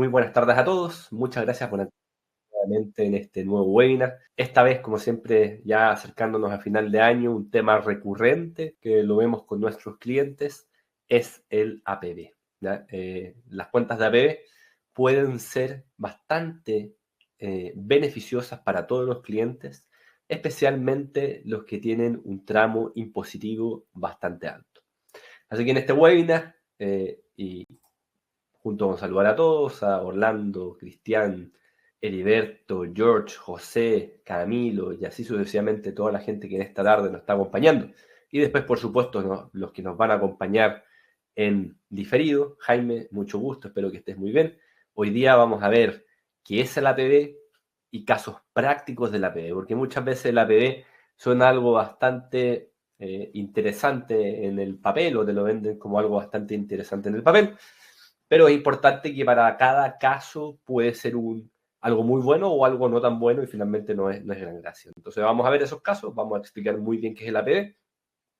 Muy buenas tardes a todos. Muchas gracias por estar nuevamente en este nuevo webinar. Esta vez, como siempre, ya acercándonos a final de año, un tema recurrente que lo vemos con nuestros clientes es el APB. ¿Ya? Las cuentas de APB pueden ser bastante beneficiosas para todos los clientes, especialmente los que tienen un tramo impositivo bastante alto. Así que en este webinar, y junto con saludar a todos, a Orlando, Cristian, Heriberto, George, José, Camilo y así sucesivamente toda la gente que en esta tarde nos está acompañando. Y después, por supuesto, los que nos van a acompañar en diferido. Jaime, mucho gusto, espero que estés muy bien. Hoy día vamos a ver qué es el APB y casos prácticos del APB, porque muchas veces el APB suena algo bastante interesante en el papel o te lo venden como algo bastante interesante en el papel. Pero es importante que para cada caso puede ser algo muy bueno o algo no tan bueno y finalmente no es gran gracia. Entonces vamos a ver esos casos, vamos a explicar muy bien qué es el APB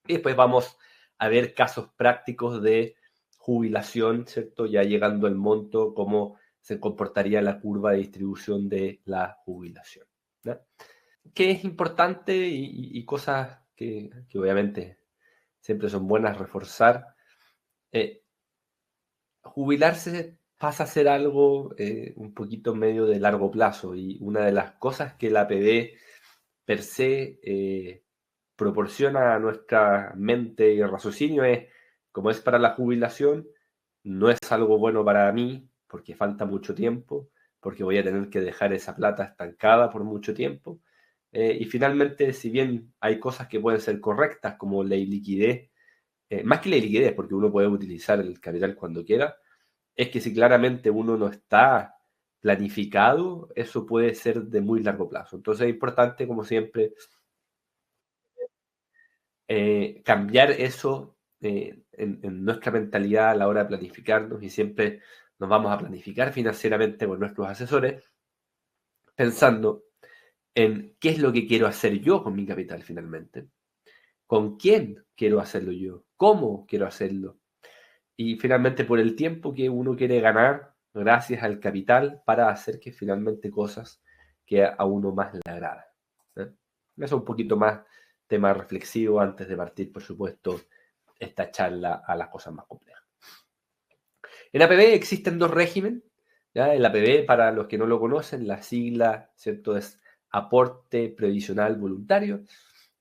y después vamos a ver casos prácticos de jubilación, ¿cierto? Ya llegando al monto, cómo se comportaría la curva de distribución de la jubilación. ¿Ya? Que es importante y cosas que obviamente siempre son buenas reforzar. Jubilarse pasa a ser algo un poquito medio de largo plazo y una de las cosas que la APB per se proporciona a nuestra mente y raciocinio es, como es para la jubilación, no es algo bueno para mí porque falta mucho tiempo, porque voy a tener que dejar esa plata estancada por mucho tiempo. Y finalmente, si bien hay cosas que pueden ser correctas como la liquidez, más que la liquidez, porque uno puede utilizar el capital cuando quiera, es que si claramente uno no está planificado, eso puede ser de muy largo plazo. Entonces es importante, como siempre, cambiar eso en nuestra mentalidad a la hora de planificarnos y siempre nos vamos a planificar financieramente con nuestros asesores pensando en qué es lo que quiero hacer yo con mi capital finalmente, con quién quiero hacerlo yo, cómo quiero hacerlo y finalmente por el tiempo que uno quiere ganar gracias al capital para hacer que finalmente cosas que a uno más le agradan. ¿Eh? Eso es un poquito más tema reflexivo antes de partir, por supuesto, esta charla a las cosas más complejas. En APB existen dos regímenes. ¿Ya? El APB, para los que no lo conocen, la sigla, ¿cierto?, es aporte previsional voluntario.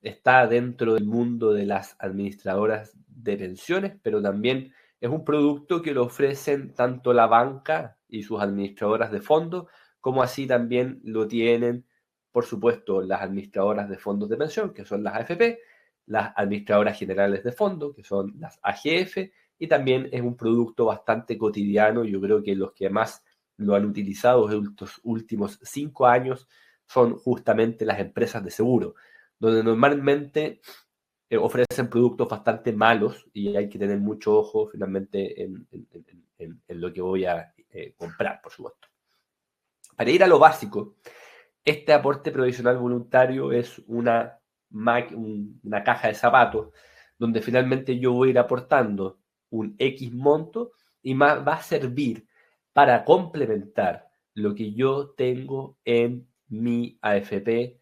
Está dentro del mundo de las administradoras de pensiones, pero también es un producto que lo ofrecen tanto la banca y sus administradoras de fondos, como así también lo tienen, por supuesto, las administradoras de fondos de pensión, que son las AFP, las administradoras generales de fondos, que son las AGF, y también es un producto bastante cotidiano. Yo creo que los que más lo han utilizado en estos últimos 5 años son justamente las empresas de seguro, donde normalmente ofrecen productos bastante malos y hay que tener mucho ojo finalmente en lo que voy a comprar, por supuesto. Para ir a lo básico, este aporte provisional voluntario es una caja de zapatos donde finalmente yo voy a ir aportando un X monto y más va a servir para complementar lo que yo tengo en mi AFP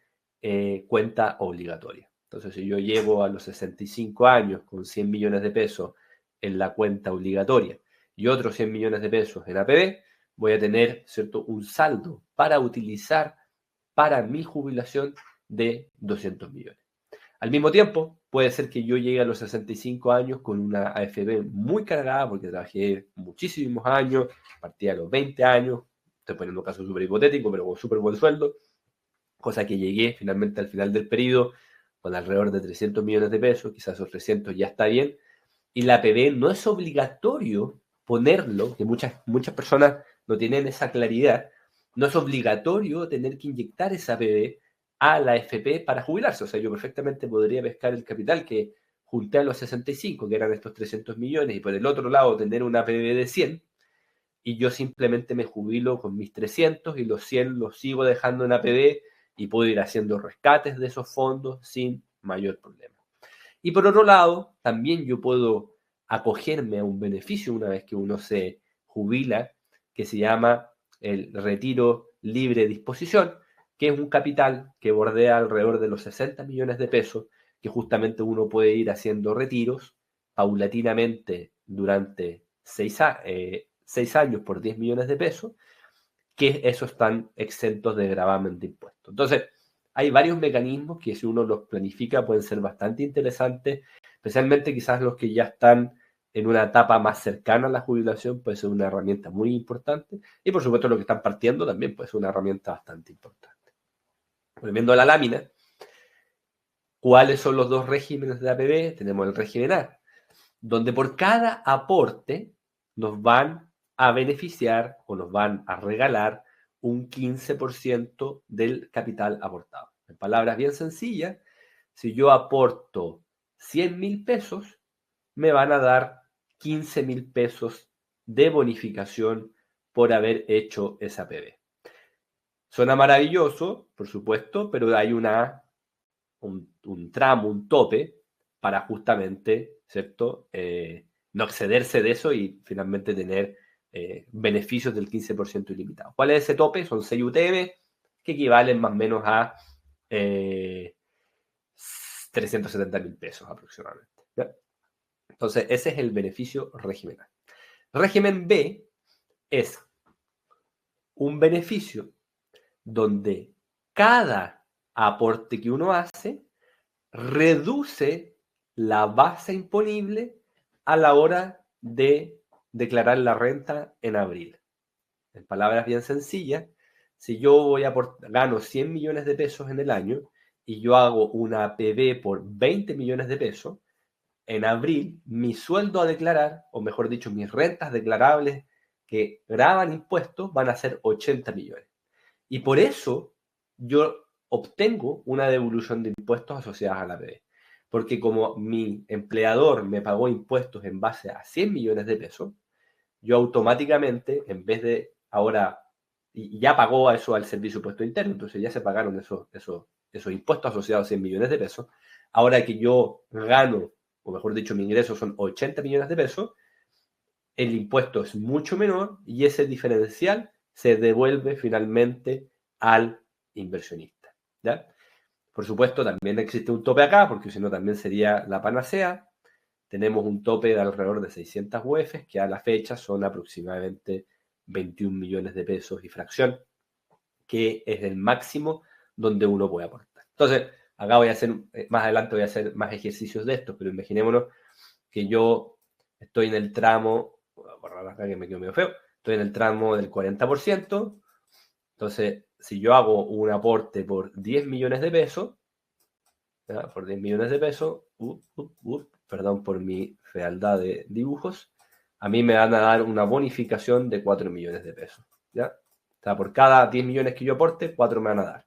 cuenta obligatoria. Entonces, si yo llego a los 65 años con 100 millones de pesos en la cuenta obligatoria y otros 100 millones de pesos en APB, voy a tener, ¿cierto?, un saldo para utilizar para mi jubilación de 200 millones. Al mismo tiempo, puede ser que yo llegue a los 65 años con una AFB muy cargada, porque trabajé muchísimos años, partí a los 20 años, estoy poniendo un caso súper hipotético, pero con súper buen sueldo, cosa que llegué finalmente al final del periodo con alrededor de 300 millones de pesos, quizás esos 300 ya está bien, y la APB no es obligatorio ponerlo, que muchas personas no tienen esa claridad, no es obligatorio tener que inyectar esa APB a la FP para jubilarse. O sea, yo perfectamente podría pescar el capital que junté a los 65, que eran estos 300 millones, y por el otro lado tener una APB de 100, y yo simplemente me jubilo con mis 300 y los 100 los sigo dejando en APB y puedo ir haciendo rescates de esos fondos sin mayor problema. Y por otro lado, también yo puedo acogerme a un beneficio una vez que uno se jubila, que se llama el retiro libre disposición, que es un capital que bordea alrededor de los 60 millones de pesos, que justamente uno puede ir haciendo retiros paulatinamente durante 6 años por 10 millones de pesos, que esos están exentos de gravamen de impuestos. Entonces, hay varios mecanismos que si uno los planifica pueden ser bastante interesantes, especialmente quizás los que ya están en una etapa más cercana a la jubilación, puede ser una herramienta muy importante, y por supuesto los que están partiendo también puede ser una herramienta bastante importante. Volviendo a la lámina, ¿cuáles son los dos regímenes de APB? Tenemos el régimen A, donde por cada aporte nos van a beneficiar o nos van a regalar un 15% del capital aportado. En palabras bien sencillas, si yo aporto 100.000 pesos, me van a dar 15.000 pesos de bonificación por haber hecho esa APB. Suena maravilloso, por supuesto, pero hay un tramo, un tope, para justamente, ¿cierto? No excederse de eso y finalmente tener beneficios del 15% ilimitado. ¿Cuál es ese tope? Son 6 UTM, que equivalen más o menos a 370.000 pesos aproximadamente. ¿Ya? Entonces, ese es el beneficio régimen A. Régimen B es un beneficio donde cada aporte que uno hace reduce la base imponible a la hora de declarar la renta en abril. En palabras bien sencillas, si yo gano 100 millones de pesos en el año y yo hago una APB por 20 millones de pesos, en abril mi sueldo a declarar, o mejor dicho, mis rentas declarables que graban impuestos van a ser 80 millones. Y por eso yo obtengo una devolución de impuestos asociadas a la APB. Porque como mi empleador me pagó impuestos en base a 100 millones de pesos, yo automáticamente, en vez de ahora, y ya pagó a eso al Servicio de Impuesto Interno, entonces ya se pagaron esos impuestos asociados a 100 millones de pesos, ahora que yo gano, o mejor dicho, mi ingreso son 80 millones de pesos, el impuesto es mucho menor y ese diferencial se devuelve finalmente al inversionista. ¿Ya? Por supuesto, también existe un tope acá, porque si no también sería la panacea. Tenemos un tope de alrededor de 600 UEFs, que a la fecha son aproximadamente 21 millones de pesos y fracción, que es el máximo donde uno puede aportar. Entonces, acá voy a hacer, más adelante voy a hacer más ejercicios de estos, pero imaginémonos que yo estoy en el tramo, voy a borrar acá que me quedo medio feo, estoy en el tramo del 40%, entonces, si yo hago un aporte por 10 millones de pesos, ¿ya? Por 10 millones de pesos, perdón por mi fealdad de dibujos, a mí me van a dar una bonificación de 4 millones de pesos. ¿Ya? O sea, por cada 10 millones que yo aporte, 4 me van a dar.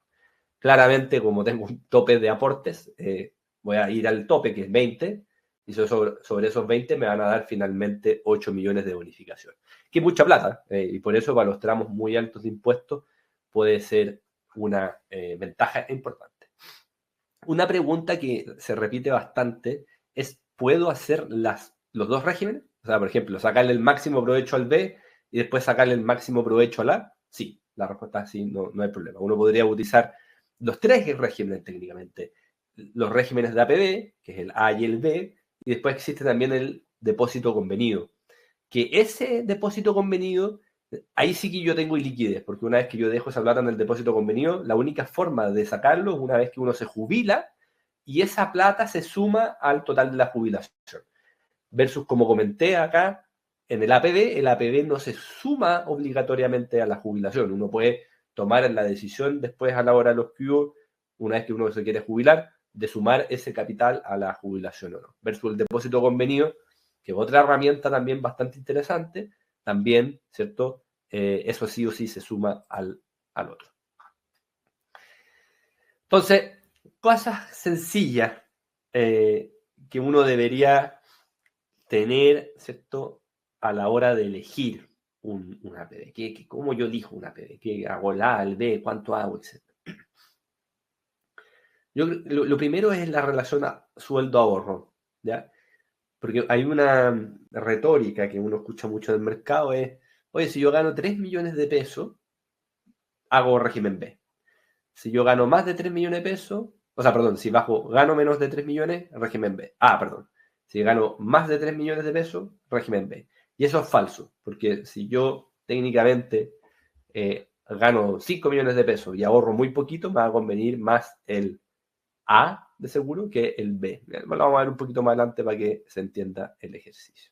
Claramente, como tengo un tope de aportes, voy a ir al tope, que es 20, y sobre esos 20 me van a dar finalmente 8 millones de bonificación. Que es mucha plata, y por eso para los tramos muy altos de impuestos puede ser una ventaja importante. Una pregunta que se repite bastante es, ¿puedo hacer los dos regímenes? O sea, por ejemplo, sacarle el máximo provecho al B y después sacarle el máximo provecho al A. Sí, la respuesta es sí, no hay problema. Uno podría utilizar los tres regímenes técnicamente. Los regímenes de APB, que es el A y el B, y después existe también el depósito convenido. Que ese depósito convenido, ahí sí que yo tengo iliquidez, porque una vez que yo dejo esa plata en el depósito convenido, la única forma de sacarlo es una vez que uno se jubila y esa plata se suma al total de la jubilación. Versus, como comenté acá, en el APB no se suma obligatoriamente a la jubilación. Uno puede tomar la decisión después a la hora de los QO, una vez que uno se quiere jubilar, de sumar ese capital a la jubilación o no. Versus el depósito convenido, que es otra herramienta también bastante interesante, también, ¿cierto? Eso sí o sí se suma al otro. Entonces, cosas sencillas que uno debería tener, ¿cierto? A la hora de elegir una APB. ¿Cómo yo elijo una APB? ¿Qué hago? ¿El A, el B? ¿Cuánto hago? Etcétera. Lo primero es la relación sueldo-ahorro, ¿ya? Porque hay una retórica que uno escucha mucho en el mercado, es Oye, si yo gano 3 millones de pesos, hago régimen B. Si yo gano más de 3 millones de pesos, o sea, perdón, si gano menos de 3 millones, régimen B. Perdón. Si gano más de 3 millones de pesos, régimen B. Y eso es falso, porque si yo técnicamente gano 5 millones de pesos y ahorro muy poquito, me va a convenir más el A de seguro que el B. Lo vamos a ver un poquito más adelante para que se entienda el ejercicio.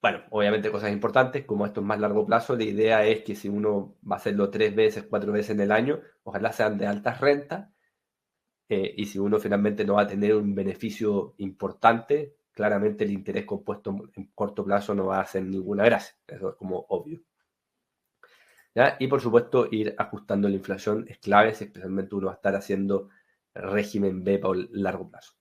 Bueno, obviamente cosas importantes, como esto es más largo plazo, la idea es que si uno va a hacerlo 3 veces, 4 veces en el año, ojalá sean de altas rentas, y si uno finalmente no va a tener un beneficio importante, claramente el interés compuesto en corto plazo no va a hacer ninguna gracia, eso es como obvio. ¿Ya? Y por supuesto ir ajustando la inflación es clave, si especialmente uno va a estar haciendo régimen B para el largo plazo.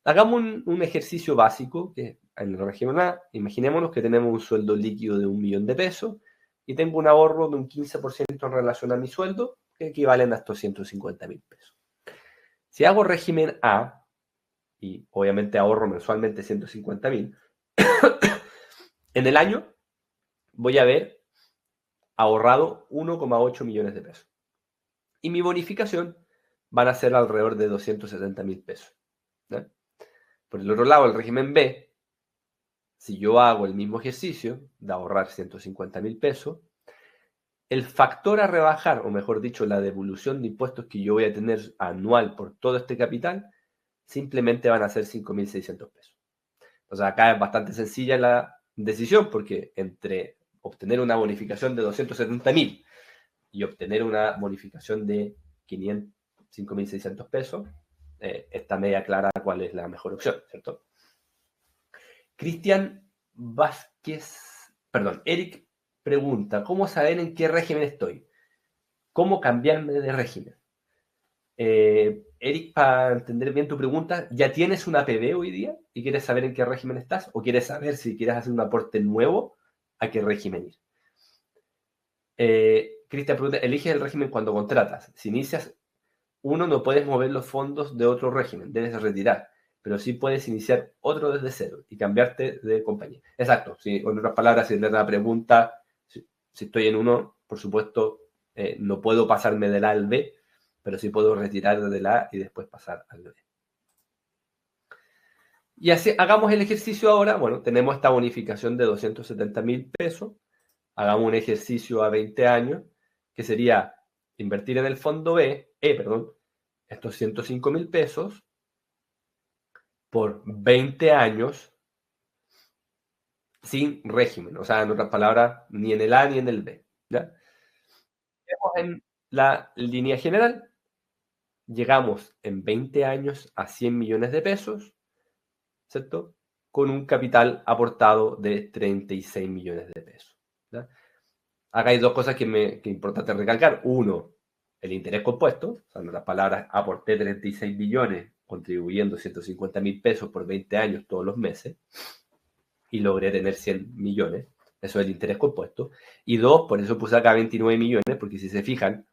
Hagamos un ejercicio básico, que en el régimen A, imaginémonos que tenemos un sueldo líquido de 1 millón de pesos y tengo un ahorro de un 15% en relación a mi sueldo, que equivalen a estos 150.000 pesos. Si hago régimen A, y obviamente ahorro mensualmente 150.000, en el año voy a haber ahorrado 1,8 millones de pesos. Y mi bonificación van a ser alrededor de 270.000 pesos. ¿Ya? Por el otro lado, el régimen B, si yo hago el mismo ejercicio de ahorrar 150.000 pesos, el factor a rebajar, o mejor dicho, la devolución de impuestos que yo voy a tener anual por todo este capital, simplemente van a ser 5.600 pesos. O sea, acá es bastante sencilla la decisión, porque entre obtener una bonificación de 270.000 y obtener una bonificación de 5.600 pesos, está media clara cuál es la mejor opción, ¿cierto? Cristian Vázquez, perdón, Eric pregunta, ¿cómo saber en qué régimen estoy? ¿Cómo cambiarme de régimen? Eric, para entender bien tu pregunta, ¿ya tienes una APB hoy día y quieres saber en qué régimen estás? ¿O quieres saber si quieres hacer un aporte nuevo, a qué régimen ir? Cristian pregunta, eliges el régimen cuando contratas. Si inicias uno, no puedes mover los fondos de otro régimen, debes retirar, pero sí puedes iniciar otro desde cero y cambiarte de compañía. Exacto, sí, en otras palabras, si le da la pregunta, si estoy en uno, por supuesto, no puedo pasarme del A al B, pero sí puedo retirar del A y después pasar al B. Y así, hagamos el ejercicio ahora. Bueno, tenemos esta bonificación de 270.000 pesos. Hagamos un ejercicio a 20 años, que sería invertir en el fondo B, estos 105.000 pesos por 20 años sin régimen. O sea, en otras palabras, ni en el A ni en el B. ¿Ya? En la línea general, llegamos en 20 años a 100 millones de pesos, ¿cierto? Con un capital aportado de 36 millones de pesos. ¿Ya? Acá hay dos cosas que es importante recalcar. Uno, el interés compuesto. O sea, en otras palabras, aporté 36 millones contribuyendo 150.000 pesos por 20 años todos los meses y logré tener 100 millones. Eso es el interés compuesto. Y dos, por eso puse acá 29 millones, porque si se fijan,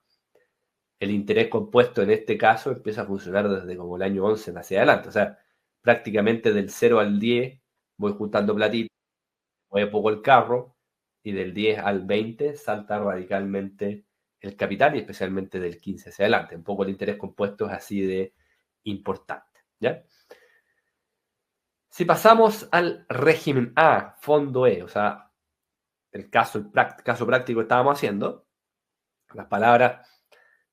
el interés compuesto en este caso empieza a funcionar desde como el año 11 hacia adelante. O sea, prácticamente del 0 al 10 voy juntando platita, voy poco el carro, y del 10 al 20 salta radicalmente el capital y especialmente del 15 hacia adelante. Un poco el interés compuesto es así de importante. ¿Ya? Si pasamos al régimen A, fondo E, o sea, el caso práctico que estábamos haciendo, las palabras,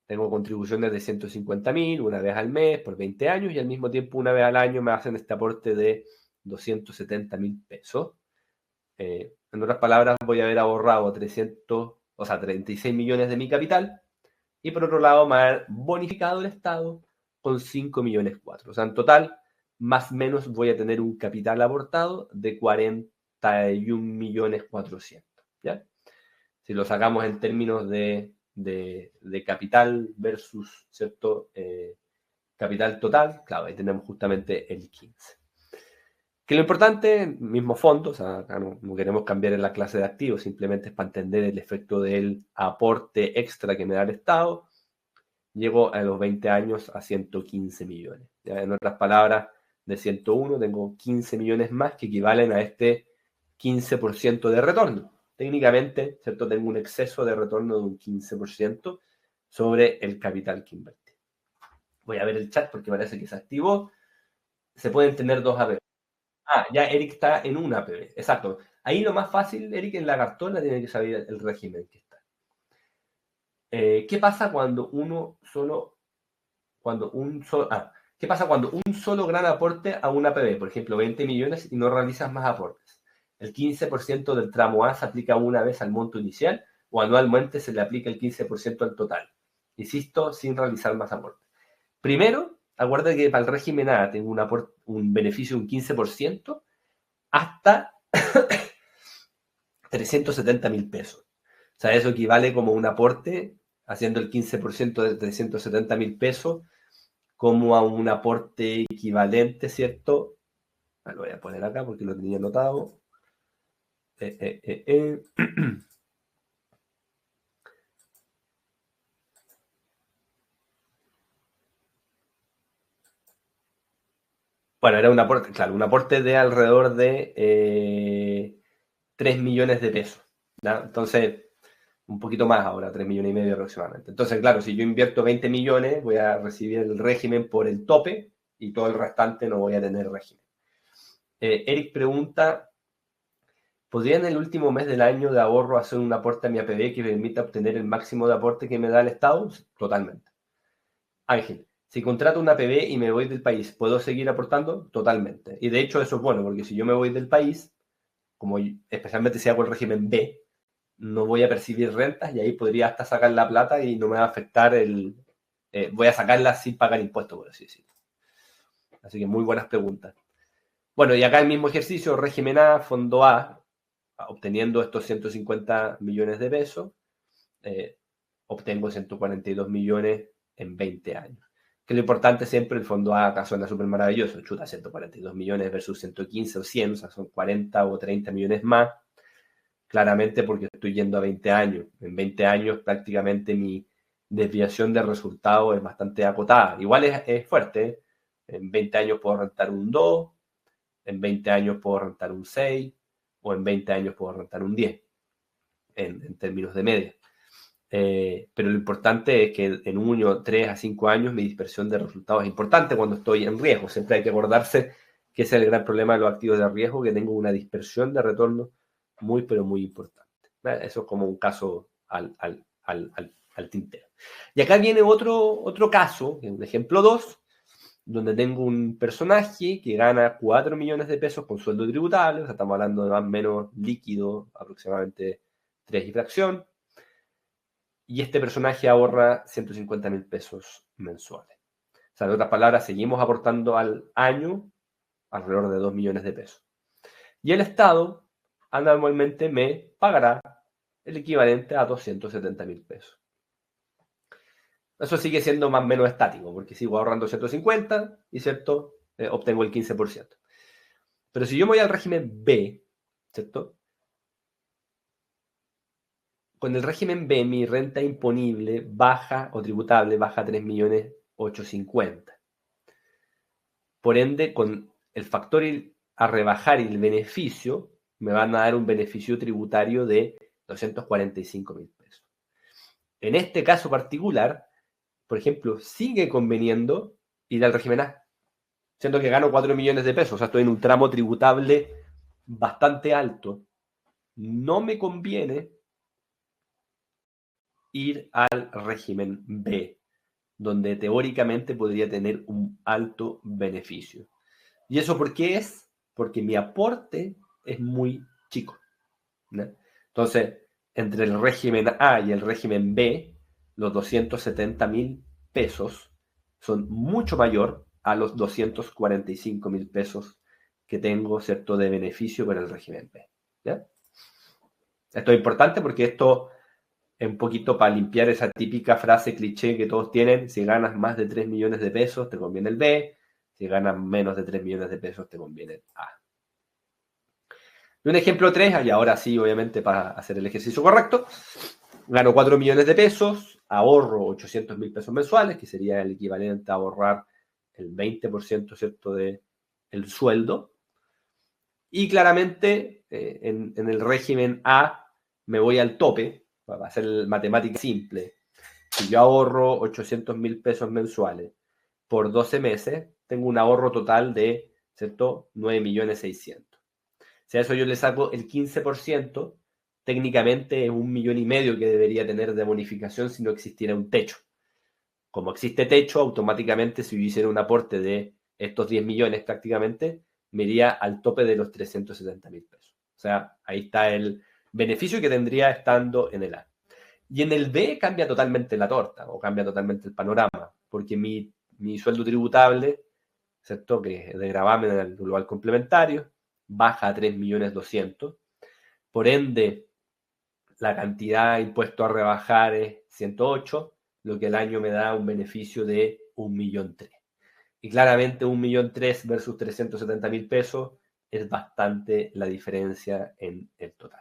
tengo contribuciones de 150.000 una vez al mes por 20 años y al mismo tiempo una vez al año me hacen este aporte de 270.000 pesos. En otras palabras, voy a haber ahorrado 36 millones de mi capital y por otro lado me ha bonificado el Estado con 5 millones 4. O sea, en total, más o menos voy a tener un capital aportado de 41 millones 400. ¿Ya? Si lo sacamos en términos de capital versus, ¿cierto? Capital total, claro, ahí tenemos justamente el 15. Que lo importante, mismo fondo, o sea, acá no queremos cambiar en la clase de activos, simplemente es para entender el efecto del aporte extra que me da el Estado. Llego a los 20 años a 115 millones. ¿Ya? En otras palabras, de 101 tengo 15 millones más que equivalen a este 15% de retorno. Técnicamente, ¿cierto? Tengo un exceso de retorno de un 15% sobre el capital que invertí. Voy a ver el chat porque parece que se activó. Se pueden tener dos APB. Ah, ya Eric está en una APB. Exacto. Ahí lo más fácil, Eric, en la cartona tiene que saber el régimen que está. ¿Qué pasa cuando ¿qué pasa cuando un solo gran aporte a una APB, por ejemplo, 20 millones y no realizas más aportes? El 15% del tramo A se aplica una vez al monto inicial o anualmente se le aplica el 15% al total. Insisto, sin realizar más aportes. Primero, acuérdate que para el régimen A tengo un beneficio de un 15% hasta 370.000 pesos. O sea, eso equivale como un aporte, haciendo el 15% de 370.000 pesos, como a un aporte equivalente, ¿cierto? Lo voy a poner acá porque lo tenía anotado. Bueno, era un aporte, claro, un aporte de alrededor de 3 millones de pesos. ¿Ya? Entonces, un poquito más ahora, 3 millones y medio aproximadamente. Entonces, claro, si yo invierto 20 millones, voy a recibir el régimen por el tope y todo el restante no voy a tener régimen. Eric pregunta, ¿podría en el último mes del año de ahorro hacer un aporte a mi APB que permita obtener el máximo de aporte que me da el Estado? Totalmente. Ángel, si contrato una APB y me voy del país, ¿puedo seguir aportando? Totalmente. Y de hecho eso es bueno, porque si yo me voy del país, como especialmente si hago el régimen B, no voy a percibir rentas y ahí podría hasta sacar la plata y no me va a afectar voy a sacarla sin pagar impuestos, por así decirlo. Así que muy buenas preguntas. Bueno, y acá el mismo ejercicio, régimen A, fondo A, obteniendo estos 150 millones de pesos, obtengo 142 millones en 20 años. Que lo importante siempre, el fondo A acá suena súper maravilloso, chuta, 142 millones versus 115 o 100, o sea, son 40 o 30 millones más, claramente porque estoy yendo a 20 años. En 20 años prácticamente mi desviación de resultado es bastante acotada. Igual es fuerte, ¿eh? En 20 años puedo rentar un 2, en 20 años puedo rentar un 6 o en 20 años puedo rentar un 10 en términos de media. Pero lo importante es que en 1, 3 a 5 años mi dispersión de resultados es importante cuando estoy en riesgo. Siempre hay que acordarse que ese es el gran problema de los activos de riesgo, que tengo una dispersión de retorno muy, pero muy importante. Eso es como un caso al tintero. Y acá viene otro caso, un ejemplo 2, donde tengo un personaje que gana 4 millones de pesos con sueldo tributable, o sea, estamos hablando de más o menos líquido, aproximadamente 3 y fracción, y este personaje ahorra 150.000 pesos mensuales. O sea, en otras palabras, seguimos aportando al año alrededor de 2 millones de pesos. Y el Estado anualmente me pagará el equivalente a 270.000 pesos. Eso sigue siendo más o menos estático, porque sigo ahorrando 150 y, ¿cierto? Obtengo el 15%. Pero si yo me voy al régimen B, ¿cierto? Con el régimen B, mi renta imponible baja o tributable baja a 3.850.000. Por ende, con el factor a rebajar y el beneficio, me van a dar un beneficio tributario de 245.000 pesos. En este caso particular, por ejemplo, sigue conveniendo ir al régimen A, siendo que gano 4 millones de pesos, o sea, estoy en un tramo tributable bastante alto. No me conviene ir al régimen B, donde teóricamente podría tener un alto beneficio. ¿Y eso por qué es? Porque mi aporte es muy chico, ¿no? Entonces, entre el régimen A y el régimen B, los 270.000 pesos son mucho mayor a los 245.000 pesos que tengo, ¿cierto?, de beneficio con el régimen B. ¿Ya? Esto es importante porque esto es un poquito para limpiar esa típica frase cliché que todos tienen: si ganas más de 3 millones de pesos, te conviene el B; si ganas menos de 3 millones de pesos, te conviene el A. Y un ejemplo 3, y ahora sí, obviamente, para hacer el ejercicio correcto, gano 4 millones de pesos, ahorro 800.000 pesos mensuales, que sería el equivalente a ahorrar el 20%, ¿cierto?, del sueldo. Y claramente en el régimen A me voy al tope, para hacer matemática simple. Si yo ahorro 800.000 pesos mensuales por 12 meses, tengo un ahorro total de, ¿cierto?, 9.600.000. Si a eso yo le saco el 15%, técnicamente es 1,5 millones que debería tener de bonificación si no existiera un techo. Como existe techo, automáticamente si yo hiciera un aporte de estos 10 millones prácticamente, me iría al tope de los 370.000 pesos. O sea, ahí está el beneficio que tendría estando en el A. Y en el B cambia totalmente la torta o cambia totalmente el panorama, porque mi sueldo tributable, ¿cierto?, que es de gravamen en el global complementario, baja a 3.200.000. Por ende, la cantidad de impuesto a rebajar es 108, lo que al año me da un beneficio de 1.300.000. Y claramente 1.300.000 versus 370.000 pesos es bastante la diferencia en el total.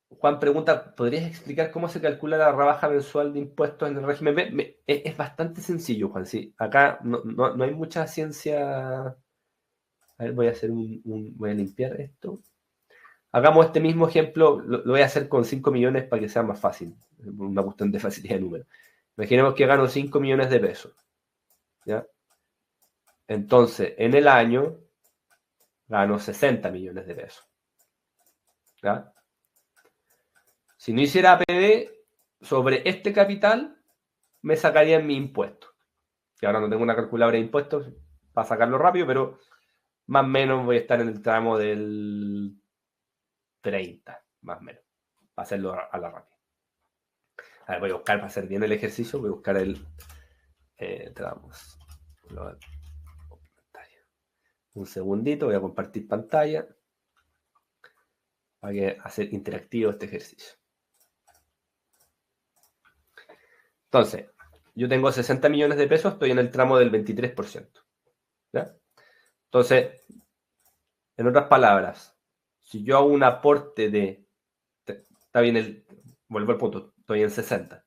Juan pregunta, ¿podrías explicar cómo se calcula la rebaja mensual de impuestos en el régimen B? Es bastante sencillo, Juan. Sí, acá no hay mucha ciencia. A ver, voy a limpiar esto. Hagamos este mismo ejemplo, lo voy a hacer con 5 millones para que sea más fácil. Una cuestión de facilidad de número. Imaginemos que gano 5 millones de pesos. ¿Ya? Entonces, en el año gano 60 millones de pesos. ¿Ya? Si no hiciera APB, sobre este capital me sacarían mi impuesto. Que ahora no tengo una calculadora de impuestos para sacarlo rápido, pero más o menos voy a estar en el tramo del 30, más o menos, para hacerlo a la rápida. A ver, voy a buscar para hacer bien el ejercicio, voy a buscar el tramo. Un segundito, voy a compartir pantalla para que hacer interactivo este ejercicio. Entonces, yo tengo 60 millones de pesos, estoy en el tramo del 23%. ¿Ya? Entonces, en otras palabras, si yo hago un aporte de... Está bien, vuelvo al punto, estoy en 60.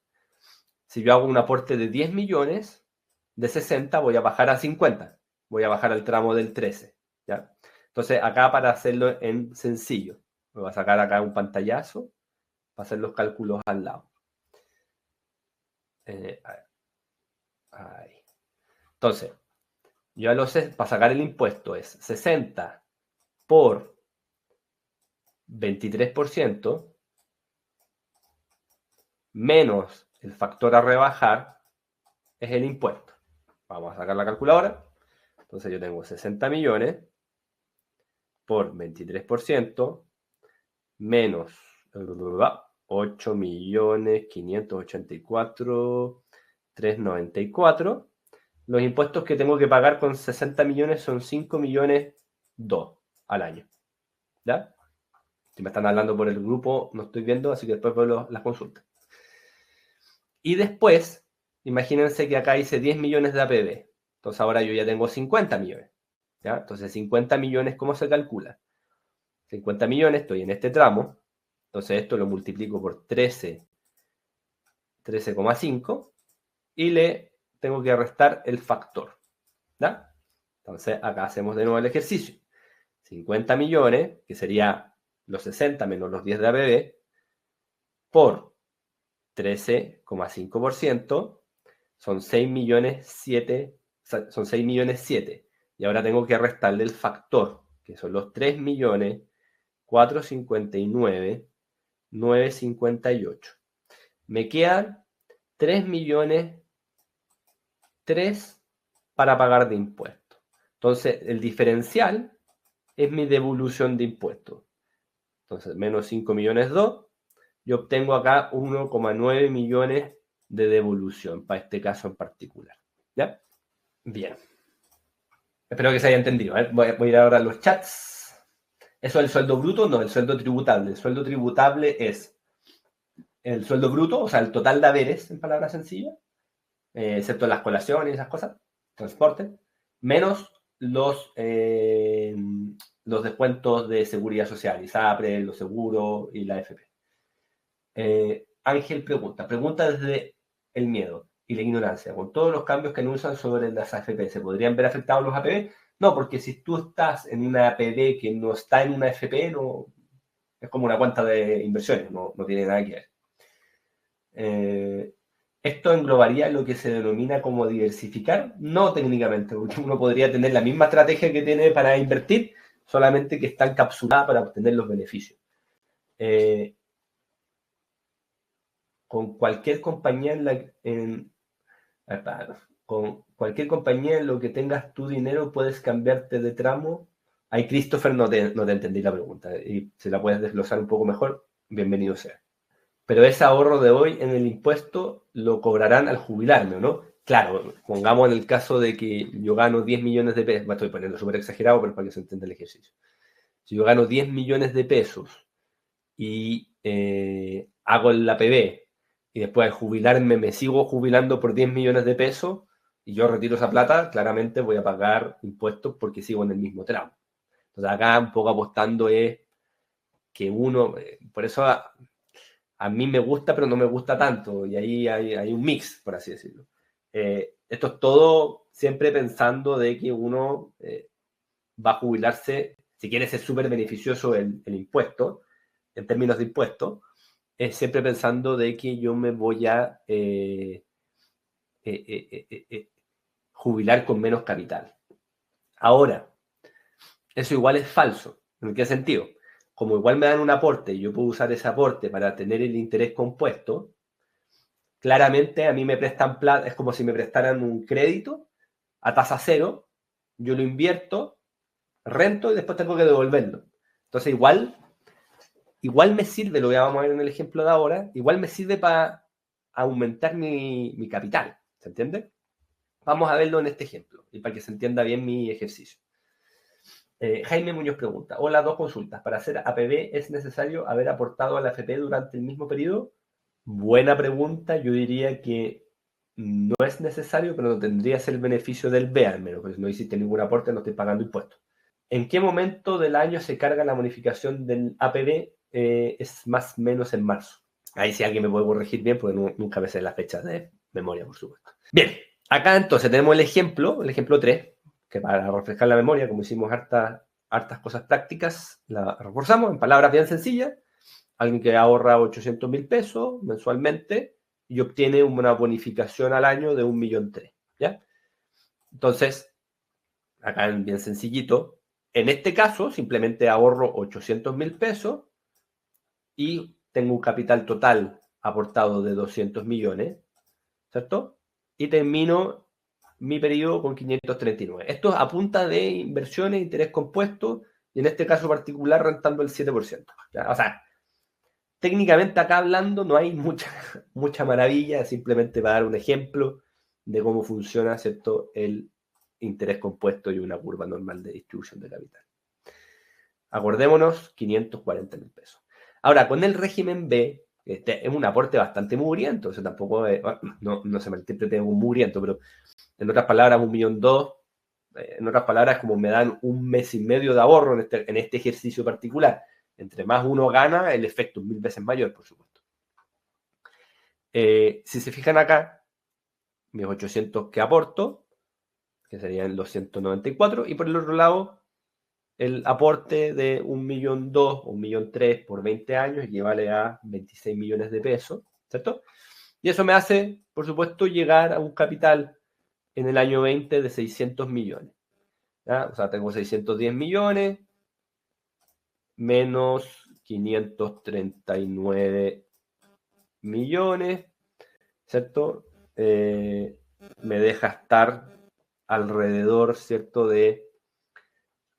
Si yo hago un aporte de 10 millones, de 60 voy a bajar a 50. Voy a bajar al tramo del 13. ¿Ya? Entonces, acá para hacerlo en sencillo, me voy a sacar acá un pantallazo para hacer los cálculos al lado. Ahí. Entonces, yo lo sé, para sacar el impuesto es 60 por 23% menos el factor a rebajar es el impuesto. Vamos a sacar la calculadora. Entonces yo tengo 60 millones por 23% menos 8.584.394. Los impuestos que tengo que pagar con 60 millones son 5.200.000 al año. ¿Ya? Si me están hablando por el grupo, no estoy viendo, así que después veo las consultas. Y después, imagínense que acá hice 10 millones de APB. Entonces ahora yo ya tengo 50 millones. ¿Ya? Entonces 50 millones, ¿cómo se calcula? 50 millones, estoy en este tramo. Entonces esto lo multiplico por 13,5 y le tengo que restar el factor. ¿Ya? Entonces acá hacemos de nuevo el ejercicio. 50 millones, que sería los 60 menos los 10 de APB, por 13,5%, son 6 millones 7, son 6 millones 7. Y ahora tengo que restarle el factor, que son los 3 millones 459.958. Me quedan 3 millones 3 para pagar de impuestos. Entonces, el diferencial es mi devolución de impuestos. Entonces, menos 5 millones 2, yo obtengo acá 1,9 millones de devolución para este caso en particular. ¿Ya? Bien. Espero que se haya entendido. Voy a ir ahora a los chats. ¿Eso es el sueldo bruto? No, el sueldo tributable. El sueldo tributable es el sueldo bruto, o sea, el total de haberes, en palabras sencillas, excepto las colaciones y esas cosas, transporte, menos los descuentos de seguridad social, ISAPRE, los seguros y la AFP. Ángel pregunta desde el miedo y la ignorancia. Con todos los cambios que anuncian sobre las AFP, ¿se podrían ver afectados los APB? No, porque si tú estás en una APB que no está en una FP, no, es como una cuenta de inversiones, no tiene nada que ver. Esto englobaría lo que se denomina como diversificar, no técnicamente, porque uno podría tener la misma estrategia que tiene para invertir, solamente que está encapsulada para obtener los beneficios. Con cualquier compañía con cualquier compañía en lo que tengas tu dinero puedes cambiarte de tramo. Ahí Christopher no te entendí la pregunta y si la puedes desglosar un poco mejor, bienvenido sea. Pero ese ahorro de hoy en el impuesto lo cobrarán al jubilarme, ¿no? Claro, pongamos en el caso de que yo gano 10 millones de pesos, me estoy poniendo súper exagerado, pero para que se entienda el ejercicio. Si yo gano 10 millones de pesos y hago el APB y después al jubilarme me sigo jubilando por 10 millones de pesos y yo retiro esa plata, claramente voy a pagar impuestos porque sigo en el mismo tramo. Entonces acá un poco apostando es que uno, por eso a mí me gusta, pero no me gusta tanto, y ahí hay un mix, por así decirlo. Esto es todo siempre pensando de que uno va a jubilarse, si quiere ser súper beneficioso el impuesto, en términos de impuestos, es siempre pensando de que yo me voy a jubilar con menos capital. Ahora, eso igual es falso. ¿En qué sentido? Como igual me dan un aporte y yo puedo usar ese aporte para tener el interés compuesto, claramente a mí me prestan plata, es como si me prestaran un crédito a tasa cero, yo lo invierto, rento y después tengo que devolverlo. Entonces igual me sirve, lo que vamos a ver en el ejemplo de ahora, igual me sirve para aumentar mi capital, ¿se entiende? Vamos a verlo en este ejemplo y para que se entienda bien mi ejercicio. Jaime Muñoz pregunta, hola, dos consultas. ¿Para hacer APB es necesario haber aportado a la AFP durante el mismo periodo? Buena pregunta, yo diría que no es necesario, pero no tendrías el beneficio del B al menos, porque si no hiciste ningún aporte no estoy pagando impuestos. ¿En qué momento del año se carga la bonificación del APB? Es más o menos en marzo. Ahí si alguien me puede corregir bien, porque nunca me sé las fechas de memoria, por supuesto. Bien, acá entonces tenemos el ejemplo 3, que para refrescar la memoria, como hicimos hartas cosas prácticas, la reforzamos en palabras bien sencillas. Alguien que ahorra 800.000 pesos mensualmente y obtiene una bonificación al año de 1.300.000, ¿ya? Entonces, acá bien sencillito, en este caso simplemente ahorro 800.000 pesos y tengo un capital total aportado de 200 millones, ¿cierto? Y termino mi periodo con 539. Esto es a punta de inversiones, interés compuesto y en este caso particular rentando el 7%. ¿Ya? O sea, técnicamente acá hablando no hay mucha maravilla, simplemente para dar un ejemplo de cómo funciona, ¿cierto?, el interés compuesto y una curva normal de distribución de capital. Acordémonos, 540.000 pesos. Ahora, con el régimen B, este es un aporte bastante mugriento, o sea, tampoco no se malinterprete como mugriento, pero en otras palabras, 1.200.000, en otras palabras, como me dan un mes y medio de ahorro en este ejercicio particular. Entre más uno gana, el efecto es 1000 veces mayor, por supuesto. Si se fijan acá, mis 800 que aporto, que serían los 194, y por el otro lado, el aporte de 1.200.000 o 1.300.000 por 20 años equivale a 26 millones de pesos, ¿cierto? Y eso me hace, por supuesto, llegar a un capital en el año 20 de 600 millones. ¿Ya? O sea, tengo 610 millones menos 539 millones, ¿cierto? Me deja estar alrededor, ¿cierto? De,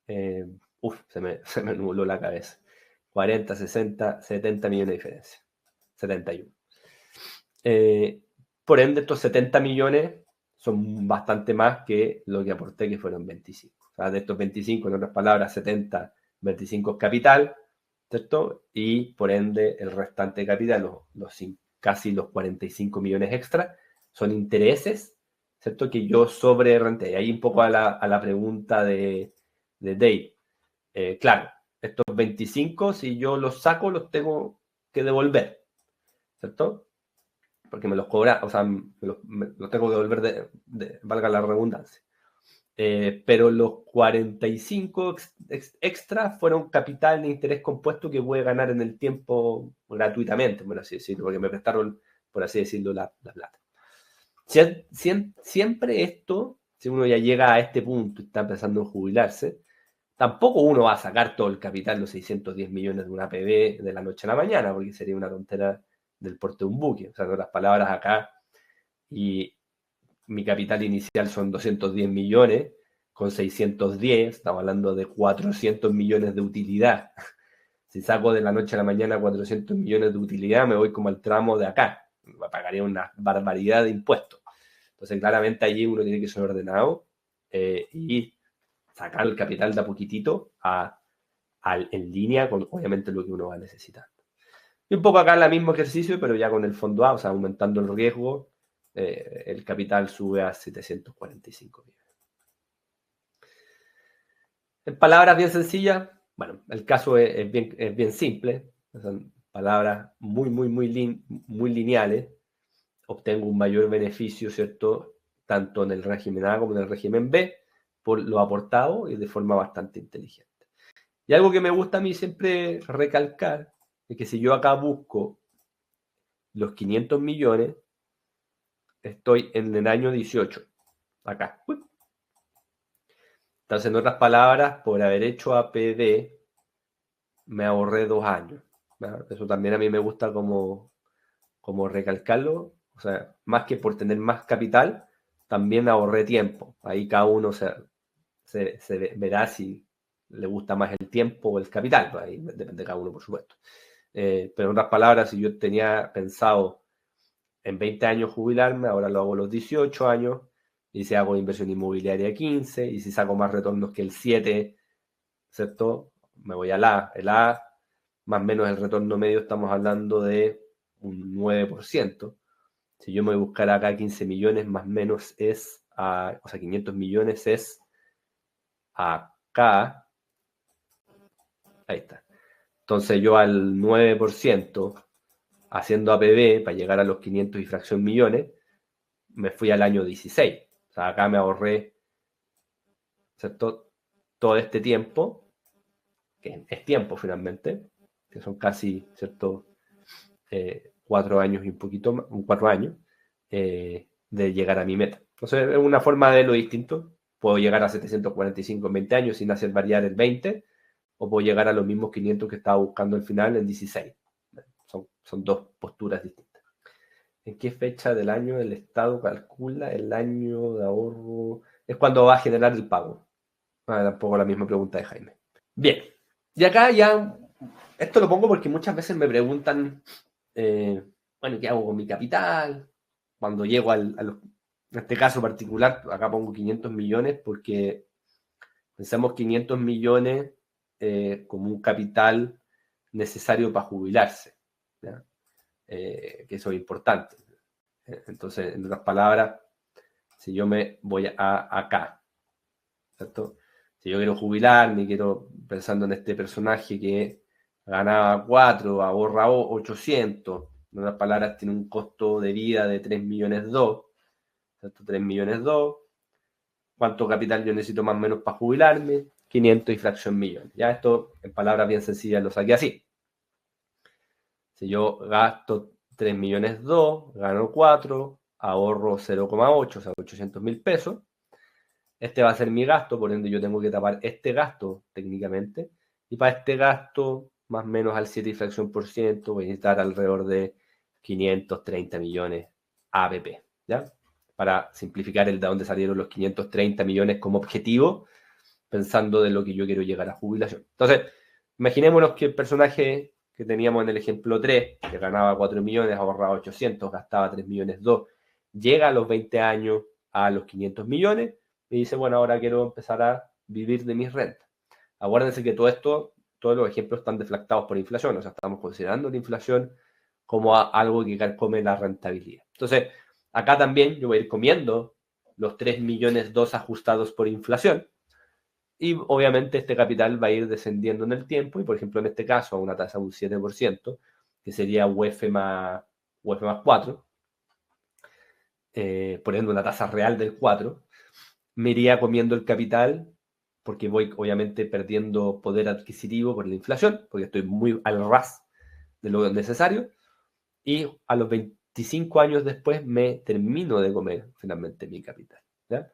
se me nubló la cabeza. 40, 60, 70 millones de diferencia. 71. Por ende, estos 70 millones son bastante más que lo que aporté, que fueron 25. O sea, de estos 25, en otras palabras, 70, 25 es capital, ¿cierto? Y por ende, el restante capital, casi los 45 millones extra, son intereses, ¿cierto? Que yo sobre renté. Y ahí un poco a la pregunta de Dave. Claro, estos 25, si yo los saco, los tengo que devolver, ¿cierto? Porque me los cobra, o sea, me los tengo que devolver valga la redundancia. pero los 45 extra fueron capital de interés compuesto que puede ganar en el tiempo gratuitamente, por así decirlo, porque me prestaron, por así decirlo, la plata. Siempre esto, si uno ya llega a este punto y está empezando a jubilarse, tampoco uno va a sacar todo el capital, los 610 millones de una PB de la noche a la mañana, porque sería una tontera del porte de un buque. O sea, no las palabras acá, y mi capital inicial son 210 millones, con 610, estamos hablando de 400 millones de utilidad. Si saco de la noche a la mañana 400 millones de utilidad, me voy como al tramo de acá. Pagaría una barbaridad de impuestos. Entonces, claramente allí uno tiene que ser ordenado y sacar el capital de a poquitito en línea con, obviamente, lo que uno va necesitando. Y un poco acá el mismo ejercicio, pero ya con el fondo A, o sea, aumentando el riesgo, el capital sube a 745 millones. En palabras bien sencillas, bueno, el caso es bien simple, son palabras muy lineales, obtengo un mayor beneficio, ¿cierto? Tanto en el régimen A como en el régimen B, por lo aportado y de forma bastante inteligente. Y algo que me gusta a mí siempre recalcar es que si yo acá busco los 500 millones, estoy en el año 18, acá. Entonces, en otras palabras, por haber hecho APD, me ahorré 2 años. ¿No? Eso también a mí me gusta como recalcarlo. O sea, más que por tener más capital, también ahorré tiempo. Ahí cada uno se verá si le gusta más el tiempo o el capital. Pues ahí depende de cada uno, por supuesto. Pero en otras palabras, si yo tenía pensado en 20 años jubilarme, ahora lo hago a los 18 años, y si hago inversión inmobiliaria 15, y si saco más retornos que el 7, ¿cierto? Me voy al A. El A, más o menos el retorno medio, estamos hablando de un 9%. Si yo me voy a buscar acá 15 millones, más o menos es, o sea, 500 millones es acá. Ahí está. Entonces yo al 9%, haciendo APB para llegar a los 500 y fracción millones, me fui al año 16. O sea, acá me ahorré, ¿cierto? Todo este tiempo, que es tiempo finalmente, que son casi, ¿cierto? 4 años y un poquito más, 4 años, de llegar a mi meta. Entonces, es una forma de lo distinto. Puedo llegar a 745 en 20 años sin hacer variar el 20, o puedo llegar a los mismos 500 que estaba buscando al final en 16. Son dos posturas distintas. ¿En qué fecha del año el Estado calcula el año de ahorro? Es cuando va a generar el pago. Tampoco la misma pregunta de Jaime. Bien, y acá ya, esto lo pongo porque muchas veces me preguntan, bueno, ¿qué hago con mi capital? Cuando llego en este caso particular, acá pongo 500 millones porque pensamos 500 millones como un capital necesario para jubilarse, ¿ya? Que eso es importante. Entonces, en otras palabras, si yo me voy acá, ¿cierto? Si yo quiero jubilarme, quiero, pensando en este personaje que ganaba 4, ahorra 800, en otras palabras, tiene un costo de vida de 3 millones 2, ¿cierto? 3 millones 2. ¿Cuánto capital yo necesito más o menos para jubilarme? 500 y fracción millones. Ya esto, en palabras bien sencillas, lo saqué así. Si yo gasto 3 millones 2, gano 4, ahorro 0,8, o sea, 800.000 pesos. Este va a ser mi gasto, por ende yo tengo que tapar este gasto técnicamente. Y para este gasto, más o menos al 7 y fracción por ciento, voy a necesitar alrededor de 530 millones APP, ¿ya? Para simplificar el de dónde salieron los 530 millones como objetivo, pensando de lo que yo quiero llegar a jubilación. Entonces, imaginémonos que el personaje que teníamos en el ejemplo 3, que ganaba 4 millones, ahorraba 800, gastaba 3 millones 2, llega a los 20 años a los 500 millones y dice, bueno, ahora quiero empezar a vivir de mis rentas. Acuérdense que todo esto, todos los ejemplos están deflactados por inflación, o sea, estamos considerando la inflación como algo que carcome la rentabilidad. Entonces, acá también yo voy a ir comiendo los 3 millones 2 ajustados por inflación, y obviamente este capital va a ir descendiendo en el tiempo, y por ejemplo en este caso a una tasa de un 7%, que sería UF más 4, poniendo una tasa real del 4, me iría comiendo el capital, porque voy obviamente perdiendo poder adquisitivo por la inflación, porque estoy muy al ras de lo necesario, y a los 25 años después me termino de comer finalmente mi capital. ¿Ya?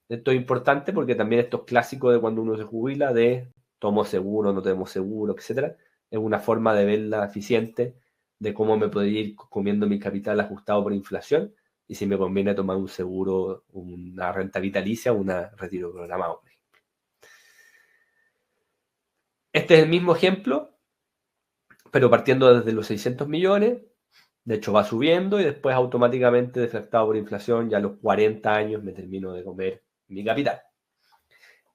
Esto es importante porque también esto es clásico de cuando uno se jubila, de tomo seguro, no tomo seguro, etcétera. Es una forma de verla eficiente de cómo me podría ir comiendo mi capital ajustado por inflación y si me conviene tomar un seguro, una renta vitalicia o un retiro programado. Este es el mismo ejemplo, pero partiendo desde los 600 millones, de hecho va subiendo y después automáticamente deflactado por inflación, ya a los 40 años me termino de comer mi capital.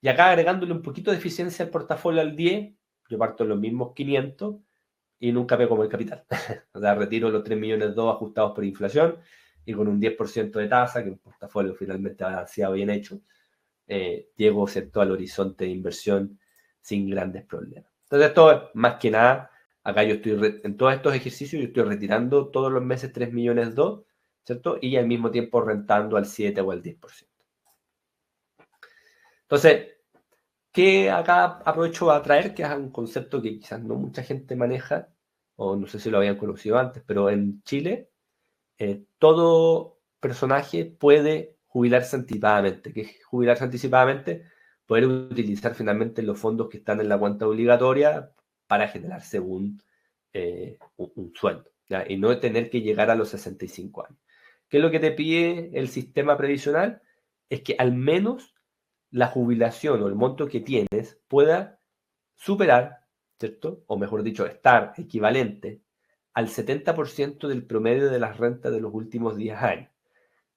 Y acá agregándole un poquito de eficiencia al portafolio al 10, yo parto en los mismos 500 y nunca me como el capital. O sea, retiro los 3 millones 2 ajustados por inflación y con un 10% de tasa, que un portafolio finalmente balanceado bien hecho, llego, ¿cierto?, al horizonte de inversión sin grandes problemas. Entonces, esto es más que nada, acá yo estoy, en todos estos ejercicios, yo estoy retirando todos los meses 3 millones 2, ¿cierto? Y al mismo tiempo rentando al 7 o al 10%. Entonces, que acá aprovecho a traer, que es un concepto que quizás no mucha gente maneja, o no sé si lo habían conocido antes, pero en Chile todo personaje puede jubilarse anticipadamente. ¿Qué es jubilarse anticipadamente? Poder utilizar finalmente los fondos que están en la cuenta obligatoria para generarse un sueldo, ¿ya? Y no tener que llegar a los 65 años. ¿Qué es lo que te pide el sistema previsional? Es que al menos la jubilación o el monto que tienes pueda superar, ¿cierto? O mejor dicho, estar equivalente al 70% del promedio de las rentas de los últimos 10 años.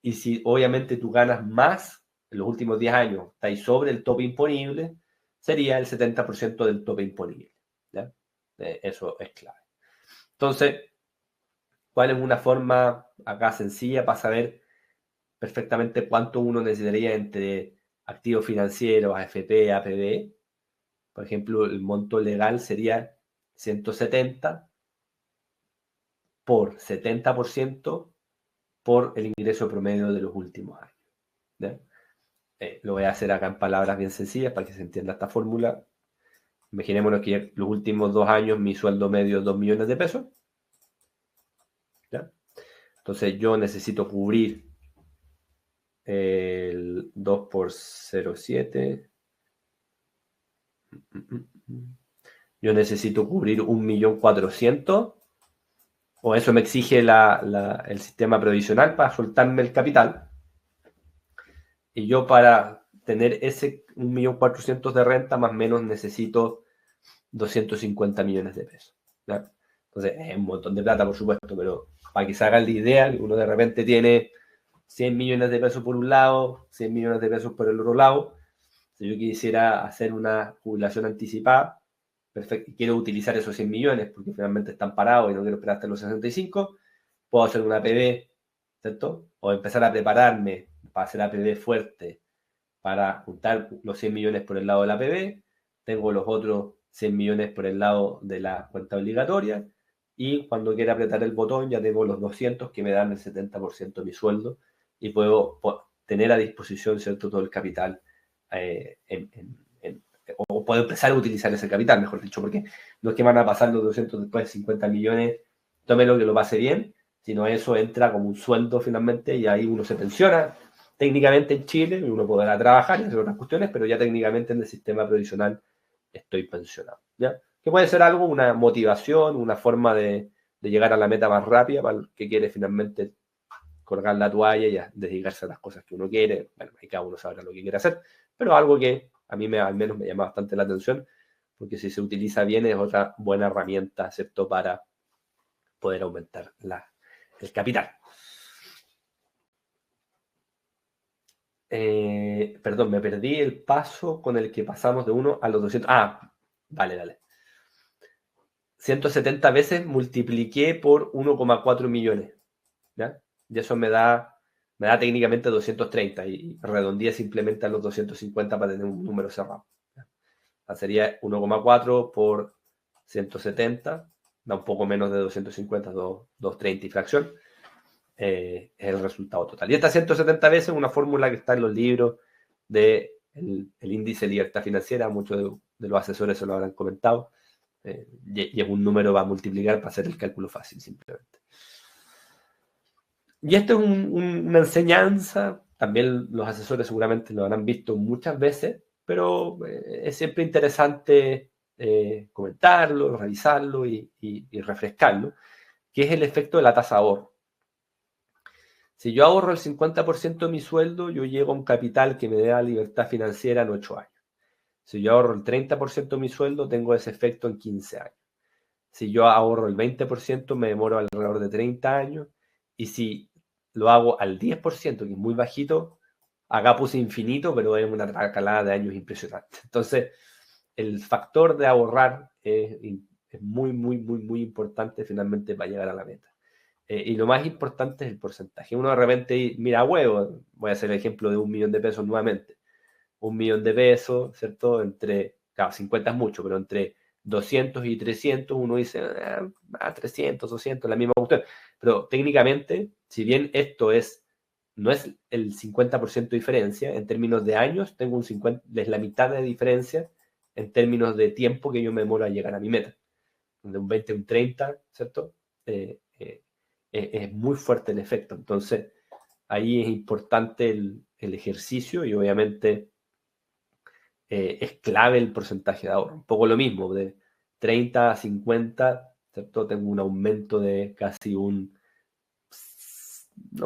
Y si obviamente tú ganas más en los últimos 10 años, estáis sobre el tope imponible, sería el 70% del tope imponible. ¿Ya? Eso es clave. Entonces, ¿cuál es una forma acá sencilla para saber perfectamente cuánto uno necesitaría entre activos financieros, AFP, APB? Por ejemplo, el monto legal sería 170 por 70% por el ingreso promedio de los últimos años. ¿Ya? Lo voy a hacer acá en palabras bien sencillas para que se entienda esta fórmula. Imaginémonos que los últimos 2 años mi sueldo medio es 2 millones de pesos. ¿Ya? Entonces yo necesito cubrir el 2 por 0,7. Yo necesito cubrir 1.400.000, o eso me exige el sistema previsional para soltarme el capital. Y yo para tener ese 1.400.000 de renta, más o menos necesito 250 millones de pesos. ¿Ya? Entonces, es un montón de plata, por supuesto, pero para que se hagan la idea, uno de repente tiene 100 millones de pesos por un lado, 100 millones de pesos por el otro lado. Si yo quisiera hacer una jubilación anticipada, perfecto, y quiero utilizar esos 100 millones porque finalmente están parados y no quiero esperar hasta los 65, puedo hacer una APB, ¿cierto? O empezar a prepararme para hacer APB fuerte, para juntar los 100 millones por el lado de la APB, tengo los otros 100 millones por el lado de la cuenta obligatoria, y cuando quiera apretar el botón ya tengo los 200 que me dan el 70% de mi sueldo y puedo tener a disposición, ¿cierto?, todo el capital o puedo empezar a utilizar ese capital, mejor dicho, porque no es que van a pasar los 200 después de 50 millones, tómelo que lo pase bien, sino eso entra como un sueldo finalmente y ahí uno se pensiona. Técnicamente en Chile uno podrá trabajar y hacer otras cuestiones, pero ya técnicamente en el sistema previsional estoy pensionado, ¿ya? Que puede ser algo, una motivación, una forma de llegar a la meta más rápida para el que quiere finalmente colgar la toalla y a dedicarse a las cosas que uno quiere. Bueno, ahí cada uno sabrá lo que quiere hacer, pero algo que a mí al menos me llama bastante la atención, porque si se utiliza bien es otra buena herramienta, ¿cierto?, para poder aumentar el capital. Perdón, me perdí el paso con el que pasamos de 1 a los 200. Ah, vale. 170 veces multipliqué por 1,4 millones. ¿Ya? Y eso me da técnicamente 230 y redondeé simplemente a los 250 para tener un número cerrado. ¿Ya? O sea, sería 1,4 por 170, da un poco menos de 250, 230 y fracción. Es el resultado total. Y estas 170 veces, una fórmula que está en los libros, del índice de libertad financiera. Muchos de los asesores se lo habrán comentado. Y es un número va a multiplicar para hacer el cálculo fácil, simplemente. Y esto es una enseñanza. También los asesores seguramente lo habrán visto muchas veces, pero es siempre interesante comentarlo, revisarlo y refrescarlo, que es el efecto de la tasa de ahorro. Si yo ahorro el 50% de mi sueldo, yo llego a un capital que me da libertad financiera en 8 años. Si yo ahorro el 30% de mi sueldo, tengo ese efecto en 15 años. Si yo ahorro el 20%, me demoro alrededor de 30 años. Y si lo hago al 10%, que es muy bajito, acá puse infinito, pero es una calada de años impresionante. Entonces, el factor de ahorrar es muy, muy, muy, muy importante finalmente para llegar a la meta. Y lo más importante es el porcentaje. Uno de repente mira, huevo, voy a hacer el ejemplo de 1 millón de pesos nuevamente. 1 millón de pesos, ¿cierto? Claro, 50 es mucho, pero entre 200 y 300 uno dice, 300, 200, la misma cuestión. Pero técnicamente, si bien esto no es el 50% de diferencia, en términos de años, tengo un 50, es la mitad de diferencia en términos de tiempo que yo me demoro a llegar a mi meta. De un 20 a un 30, ¿cierto? Es muy fuerte el efecto. Entonces, ahí es importante el ejercicio y obviamente es clave el porcentaje de ahorro. Un poco lo mismo, de 30 a 50, ¿cierto? Tengo un aumento de casi no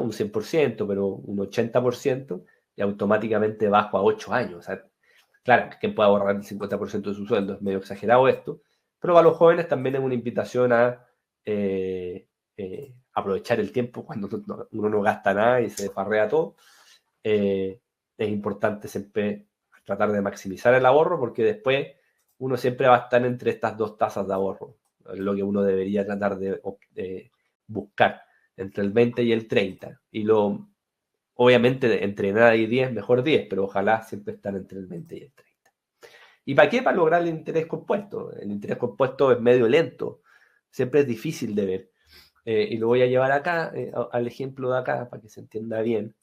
un 100%, pero un 80%, y automáticamente bajo a 8 años. O sea, claro, quien puede ahorrar el 50% de su sueldo, es medio exagerado esto, pero para los jóvenes también es una invitación a aprovechar el tiempo cuando uno no gasta nada y se farrea todo. Es importante siempre tratar de maximizar el ahorro, porque después uno siempre va a estar entre estas dos tasas de ahorro, es lo que uno debería tratar de buscar, entre el 20 y el 30. Y obviamente entre nada y 10, mejor 10, pero ojalá siempre estar entre el 20 y el 30. ¿Y para qué? Para lograr el interés compuesto. El interés compuesto es medio lento, siempre es difícil de ver. Y lo voy a llevar acá, al ejemplo de acá, para que se entienda bien.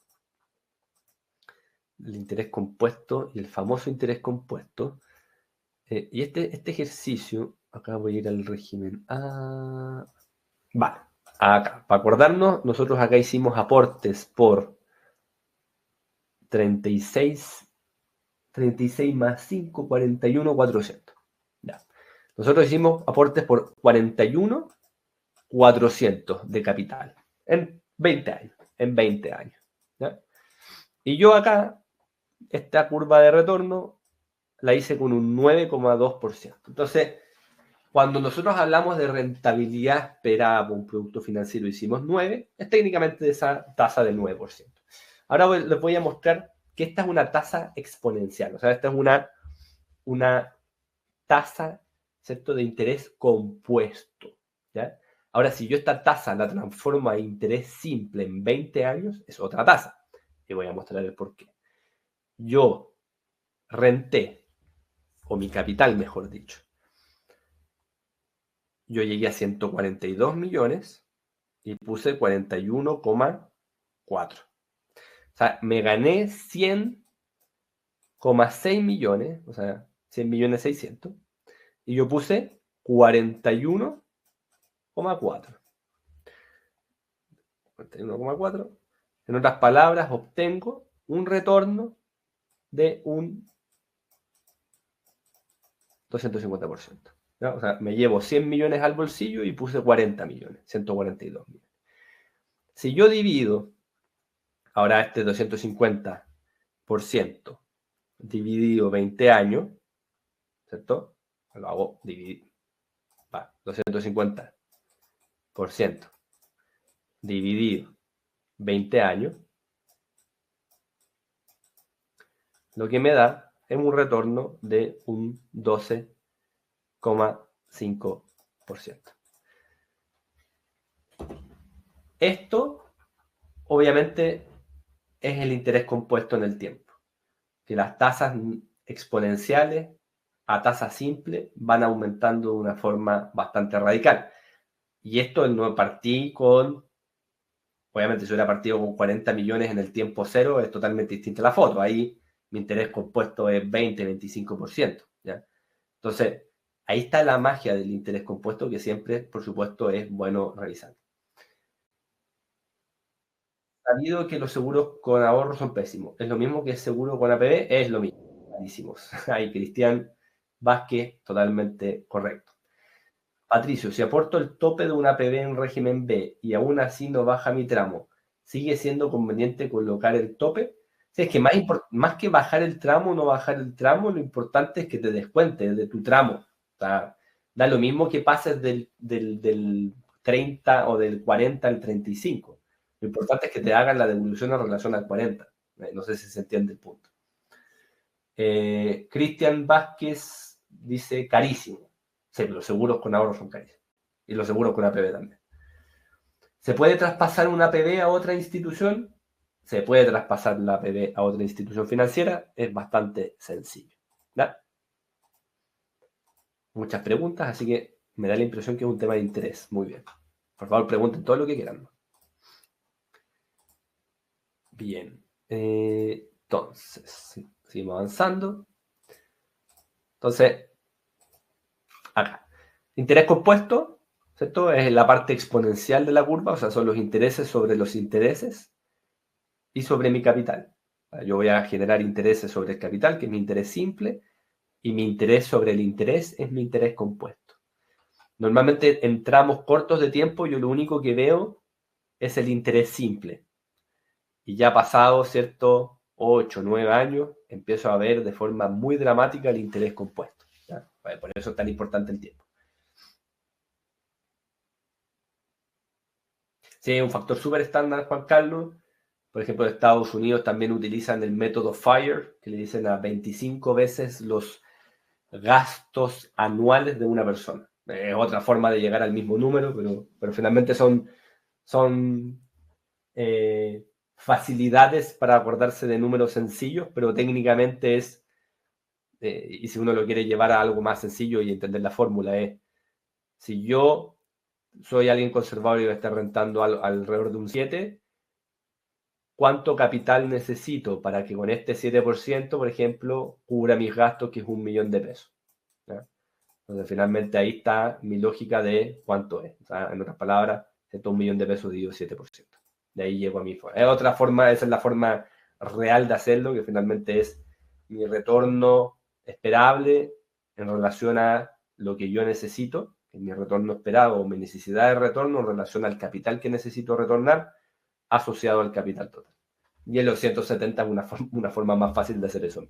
El interés compuesto y el famoso interés compuesto. Y este ejercicio, acá voy a ir al régimen A. Vale, acá. Para acordarnos, nosotros acá hicimos aportes por 36 más 5, 41, 400. Ya. Nosotros hicimos aportes por 41, 400 de capital en 20 años. ¿Ya? Y yo acá, esta curva de retorno la hice con un 9,2%. Entonces, cuando nosotros hablamos de rentabilidad esperada por un producto financiero, hicimos 9, es técnicamente esa tasa del 9%. Ahora les voy a mostrar que esta es una tasa exponencial. O sea, esta es una tasa, ¿cierto?, de interés compuesto. ¿Ya? Ahora, si yo esta tasa la transformo a interés simple en 20 años, es otra tasa. Y voy a mostrar el por qué. Yo renté, o mi capital, mejor dicho, yo llegué a 142 millones y puse 41,4. O sea, me gané 100,6 millones, o sea, 100 millones 600, y yo puse 41,4. 41,4. En otras palabras, obtengo un retorno de un 250%. ¿no? O sea, me llevo 100 millones al bolsillo y puse 40 millones, 142 millones. Si yo divido ahora este 250% dividido 20 años, ¿cierto? Lo hago dividir. 250% dividido 20 años, lo que me da es un retorno de un 12,5%. Esto, obviamente, es el interés compuesto en el tiempo. Que las tasas exponenciales a tasa simple van aumentando de una forma bastante radical. Y esto no partí con, obviamente si hubiera partido con 40 millones en el tiempo cero, es totalmente distinta la foto. Ahí mi interés compuesto es 20-25%, ¿ya? Entonces, ahí está la magia del interés compuesto que siempre, por supuesto, es bueno revisar. Sabido que los seguros con ahorro son pésimos. Es lo mismo que el seguro con APB, es lo mismo. Clarísimos. Ahí, Cristian Vázquez, totalmente correcto. Patricio, si aporto el tope de una APB en régimen B y aún así no baja mi tramo, ¿sigue siendo conveniente colocar el tope? Sí, es que más que bajar el tramo o no bajar el tramo, lo importante es que te descuentes de tu tramo. O sea, da lo mismo que pases del 30 o del 40 al 35. Lo importante es que te hagan la devolución en relación al 40. No sé si se entiende el punto. Cristian Vázquez dice carísimo. Sí, los seguros con ahorro son carísimos. Y los seguros con APB también. ¿Se puede traspasar una APB a otra institución? Se puede traspasar la APB a otra institución financiera. Es bastante sencillo. ¿Ya? Muchas preguntas, así que me da la impresión que es un tema de interés. Muy bien. Por favor, pregunten todo lo que quieran. Bien. Entonces, seguimos avanzando. Entonces, acá. Interés compuesto, ¿cierto? Es la parte exponencial de la curva, o sea, son los intereses sobre los intereses y sobre mi capital. Yo voy a generar intereses sobre el capital, que es mi interés simple, y mi interés sobre el interés es mi interés compuesto. Normalmente en tramos cortos de tiempo yo lo único que veo es el interés simple. Y ya pasado, ¿cierto? 8, 9 años, empiezo a ver de forma muy dramática el interés compuesto. ¿Ya? Por eso es tan importante el tiempo. Sí, un factor súper estándar, Juan Carlos. Por ejemplo, en Estados Unidos también utilizan el método FIRE, que le dicen a 25 veces los gastos anuales de una persona. Es otra forma de llegar al mismo número, pero finalmente son facilidades para acordarse de números sencillos, pero técnicamente es, y si uno lo quiere llevar a algo más sencillo y entender la fórmula, es, si yo soy alguien conservador y voy a estar rentando alrededor de un 7, ¿cuánto capital necesito para que con este 7%, por ejemplo, cubra mis gastos, que es 1.000.000 de pesos? ¿Ya? Entonces, finalmente ahí está mi lógica de cuánto es. O sea, en otras palabras, 1.000.000 de pesos dividido 7%. De ahí llego a mi forma. Es otra forma, esa es la forma real de hacerlo, que finalmente es mi retorno esperable en relación a lo que yo necesito, que es mi retorno esperado o mi necesidad de retorno en relación al capital que necesito retornar asociado al capital total. Y en los 170 es una forma más fácil de hacer eso.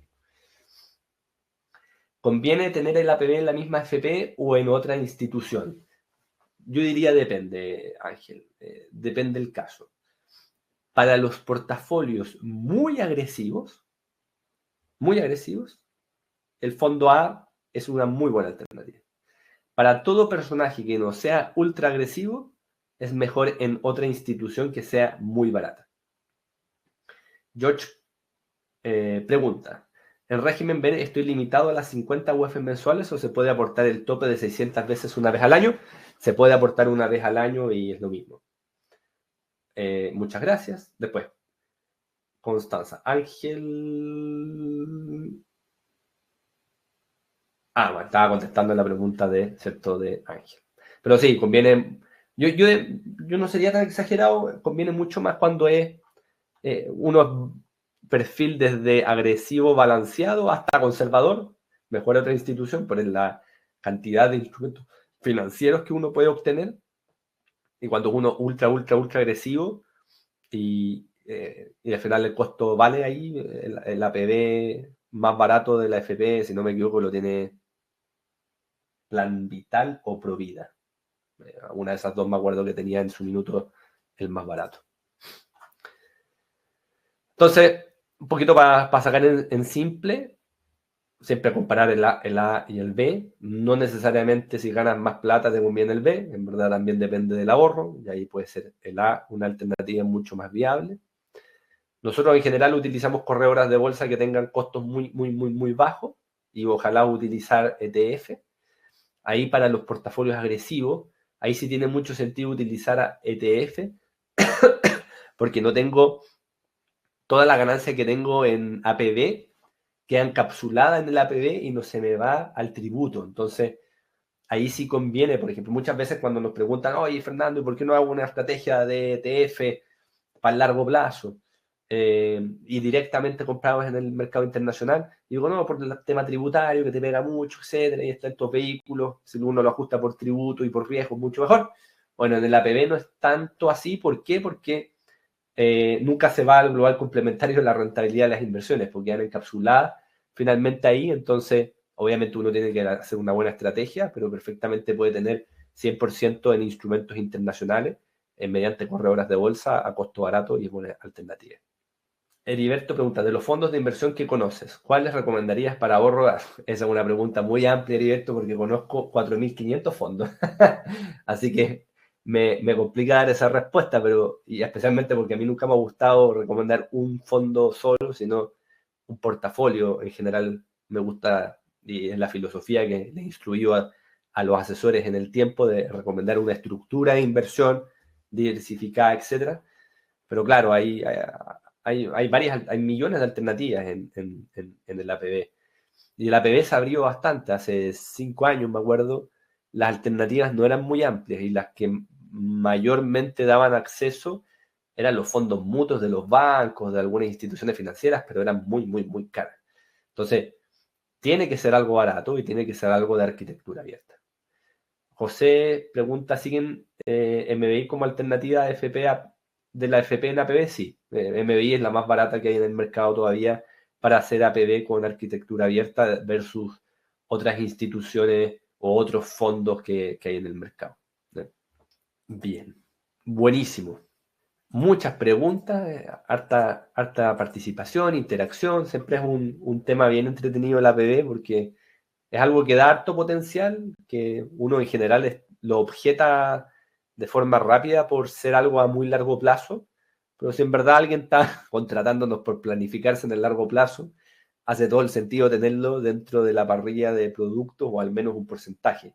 ¿Conviene tener el APB en la misma FP o en otra institución? Yo diría depende, Ángel. Depende del caso. Para los portafolios muy agresivos, el fondo A es una muy buena alternativa. Para todo personaje que no sea ultra agresivo, es mejor en otra institución que sea muy barata. George pregunta, ¿en régimen B estoy limitado a las 50 UF mensuales o se puede aportar el tope de 600 veces una vez al año? Se puede aportar una vez al año y es lo mismo. Muchas gracias. Después, Constanza. Ángel. Bueno, estaba contestando la pregunta de Ángel. Pero sí, conviene. Yo no sería tan exagerado, conviene mucho más cuando es uno perfil desde agresivo balanceado hasta conservador, mejor otra institución, por la cantidad de instrumentos financieros que uno puede obtener. Y cuando uno ultra agresivo y al final el costo vale ahí, el APB más barato de la FP, si no me equivoco, lo tiene Plan Vital o Provida. Una de esas dos me acuerdo que tenía en su minuto el más barato. Entonces, un poquito para sacar en simple, siempre comparar el A y el B. No necesariamente si ganas más plata te conviene el B, en verdad también depende del ahorro, y ahí puede ser el A una alternativa mucho más viable. Nosotros en general utilizamos corredoras de bolsa que tengan costos muy bajos y ojalá utilizar ETF. Ahí para los portafolios agresivos, ahí sí tiene mucho sentido utilizar a ETF porque no tengo toda la ganancia que tengo en APB, queda encapsulada en el APB y no se me va al tributo. Entonces, ahí sí conviene, por ejemplo, muchas veces cuando nos preguntan, oye, Fernando, ¿y por qué no hago una estrategia de ETF para el largo plazo? Y directamente comprados en el mercado internacional. Y digo, no, por el tema tributario, que te pega mucho, etcétera, y están estos vehículos, si uno lo ajusta por tributo y por riesgo, mucho mejor. Bueno, en el APB no es tanto así. ¿Por qué? Porque nunca se va al global complementario de la rentabilidad de las inversiones, porque quedan encapsuladas finalmente ahí. Entonces, obviamente uno tiene que hacer una buena estrategia, pero perfectamente puede tener 100% en instrumentos internacionales mediante corredoras de bolsa a costo barato y es buena alternativa. Heriberto pregunta, de los fondos de inversión que conoces, ¿cuáles recomendarías para ahorro? Esa es una pregunta muy amplia, Heriberto, porque conozco 4.500 fondos. Así que me complica dar esa respuesta, pero y especialmente porque a mí nunca me ha gustado recomendar un fondo solo, sino un portafolio. En general me gusta, y es la filosofía que le instruyó a los asesores en el tiempo, de recomendar una estructura de inversión diversificada, etcétera. Pero claro, hay millones de alternativas en el APB. Y el APB se abrió bastante. Hace 5 años, me acuerdo, las alternativas no eran muy amplias y las que mayormente daban acceso eran los fondos mutuos de los bancos, de algunas instituciones financieras, pero eran muy, muy, muy caras. Entonces, tiene que ser algo barato y tiene que ser algo de arquitectura abierta. José pregunta, ¿siguen MBI como alternativa de la FP en APB? Sí, MBI es la más barata que hay en el mercado todavía para hacer APB con arquitectura abierta versus otras instituciones o otros fondos que hay en el mercado. Bien, buenísimo. Muchas preguntas, harta participación, interacción. Siempre es un tema bien entretenido el APB porque es algo que da harto potencial, que uno en general lo objeta de forma rápida por ser algo a muy largo plazo, pero si en verdad alguien está contratándonos por planificarse en el largo plazo, hace todo el sentido tenerlo dentro de la parrilla de productos o al menos un porcentaje.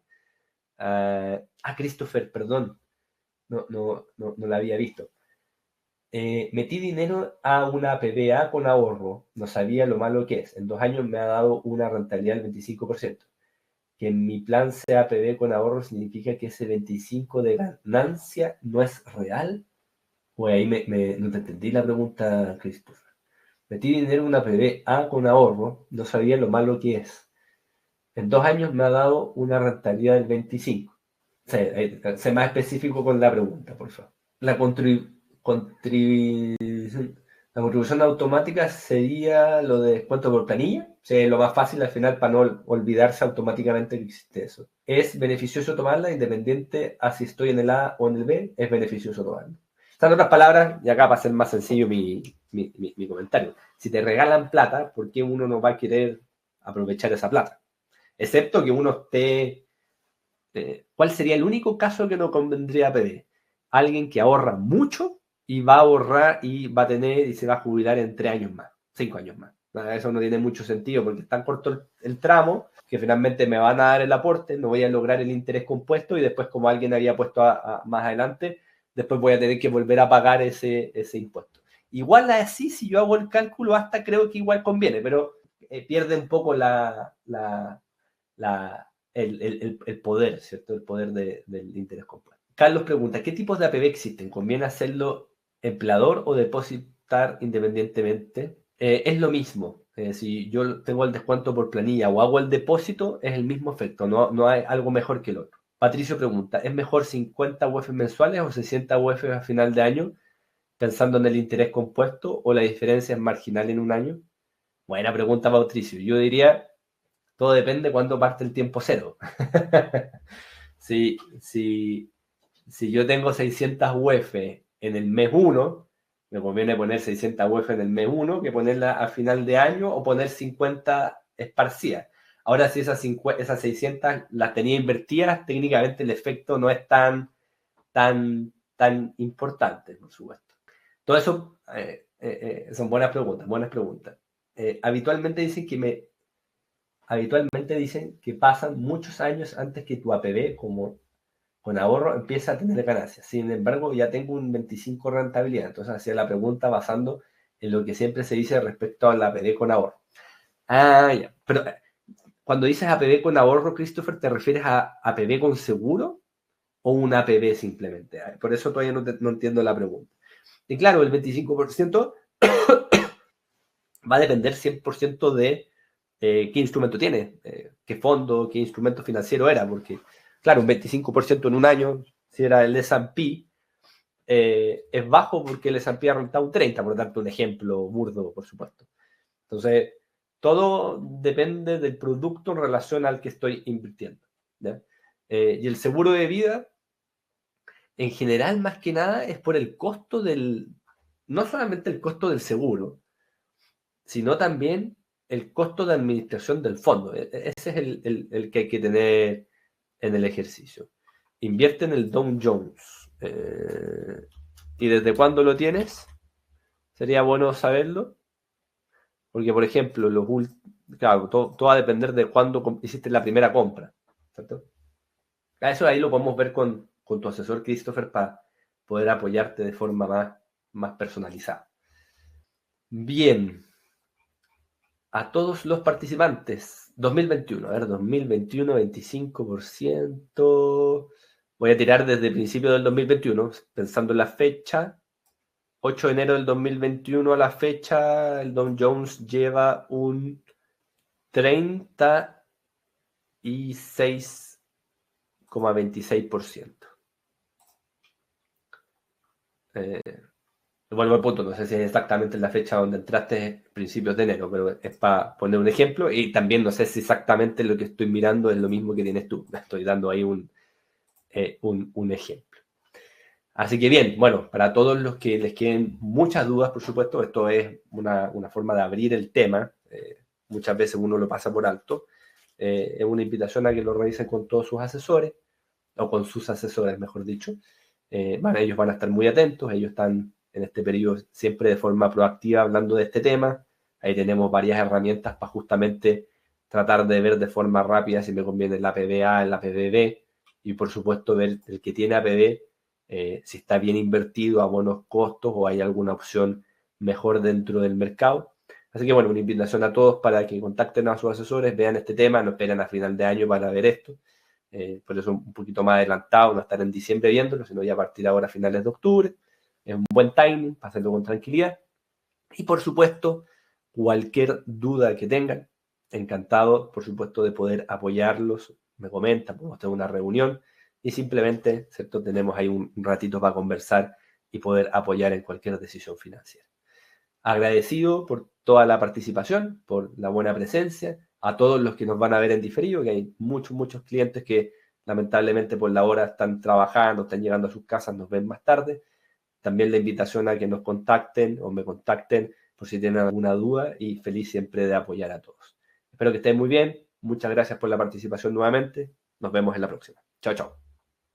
Christopher, perdón, no la había visto. Metí dinero a una PBA con ahorro, no sabía lo malo que es. En 2 años me ha dado una rentabilidad del 25%. Que en mi plan sea PB con ahorro significa que ese 25 de ganancia no es real. Pues ahí no te entendí la pregunta, Christopher. Metí dinero en una PBA con ahorro, no sabía lo malo que es. En 2 años me ha dado una rentabilidad del 25. Sé más específico con la pregunta, por favor. La contribución automática sería lo de descuento por planilla. Lo más fácil al final para no olvidarse automáticamente que existe eso. ¿Es beneficioso tomarla independiente a si estoy en el A o en el B? Es beneficioso tomarla. En otras palabras, y acá para ser más sencillo mi comentario, si te regalan plata, ¿por qué uno no va a querer aprovechar esa plata? Excepto que uno esté... ¿cuál sería el único caso que no convendría pedir? Alguien que ahorra mucho y va a ahorrar y va a tener y se va a jubilar en 3 años más, 5 años más. Eso no tiene mucho sentido porque es tan corto el tramo que finalmente me van a dar el aporte, no voy a lograr el interés compuesto y después, como alguien había puesto más adelante, después voy a tener que volver a pagar ese impuesto. Igual así, si yo hago el cálculo, hasta creo que igual conviene, pero pierde un poco el poder, ¿cierto? El poder del interés compuesto. Carlos pregunta, ¿qué tipos de APB existen? ¿Conviene hacerlo empleador o depositar independientemente? Es lo mismo. Si yo tengo el descuento por planilla o hago el depósito, es el mismo efecto. No hay algo mejor que el otro. Patricio pregunta, ¿es mejor 50 UF mensuales o 60 UF a final de año? Pensando en el interés compuesto, ¿o la diferencia es marginal en un año? Buena pregunta, Patricio. Yo diría, todo depende cuándo parte el tiempo cero. si yo tengo 600 UF en el mes 1, me conviene poner 600 UF en el mes 1 que ponerla a final de año o poner 50 esparcidas. Ahora, si esas 600 las tenía invertidas, técnicamente el efecto no es tan importante, por supuesto. Todo eso son buenas preguntas. Habitualmente dicen que pasan muchos años antes que tu APB con ahorro empieza a tener ganancias. Sin embargo, ya tengo un 25 de rentabilidad. Entonces hacía la pregunta basando en lo que siempre se dice respecto a la APB con ahorro. Ah, ya. Pero cuando dices APB con ahorro, Christopher, ¿te refieres a APB con seguro o un APB simplemente? Por eso todavía no entiendo la pregunta. Y claro, el 25% va a depender 100% de qué instrumento tiene, qué fondo, qué instrumento financiero era, porque, claro, un 25% en un año, si era el S&P, es bajo porque el S&P ha rentado un 30%, por tanto, un ejemplo burdo, por supuesto. Entonces, todo depende del producto en relación al que estoy invirtiendo. ¿Ya? Y el seguro de vida, en general, más que nada, es por el costo no solamente el costo del seguro, sino también el costo de administración del fondo. Ese es el que hay que tener en el ejercicio. Invierte en el Dow Jones. ¿Y desde cuándo lo tienes? Sería bueno saberlo. Porque, por ejemplo, claro, todo va a depender de cuándo hiciste la primera compra. ¿Cierto? Eso ahí lo podemos ver con tu asesor Christopher para poder apoyarte de forma más personalizada. Bien. A todos los participantes. 2021, a ver, 2021, 25%. Voy a tirar desde el principio del 2021, pensando en la fecha. 8 de enero del 2021 a la fecha, el Dow Jones lleva un 36,26%. Vuelvo al punto, no sé si es exactamente la fecha donde entraste, principios de enero, pero es para poner un ejemplo y también no sé si exactamente lo que estoy mirando es lo mismo que tienes tú. Estoy dando ahí un ejemplo. Así que bien, bueno, para todos los que les queden muchas dudas, por supuesto, esto es una forma de abrir el tema. Muchas veces uno lo pasa por alto. Es una invitación a que lo revisen con todos sus asesores, o con sus asesores, mejor dicho. Ellos van a estar muy atentos, ellos están en este periodo siempre de forma proactiva hablando de este tema. Ahí tenemos varias herramientas para justamente tratar de ver de forma rápida si me conviene la PBA, la PBB, y por supuesto ver el que tiene APB, si está bien invertido a buenos costos o hay alguna opción mejor dentro del mercado. Así que bueno, una invitación a todos para que contacten a sus asesores, vean este tema, no esperen a final de año para ver esto. Por eso un poquito más adelantado, no estar en diciembre viéndolo, sino ya a partir ahora a finales de octubre. Es un buen timing para hacerlo con tranquilidad. Y por supuesto, cualquier duda que tengan, encantado, por supuesto, de poder apoyarlos. Me comentan, podemos tener una reunión y simplemente, ¿cierto? Tenemos ahí un ratito para conversar y poder apoyar en cualquier decisión financiera. Agradecido por toda la participación, por la buena presencia, a todos los que nos van a ver en diferido, que hay muchos clientes que lamentablemente por la hora están trabajando, están llegando a sus casas, nos ven más tarde. También la invitación a que nos contacten o me contacten por si tienen alguna duda y feliz siempre de apoyar a todos. Espero que estén muy bien. Muchas gracias por la participación nuevamente. Nos vemos en la próxima. Chao, chao.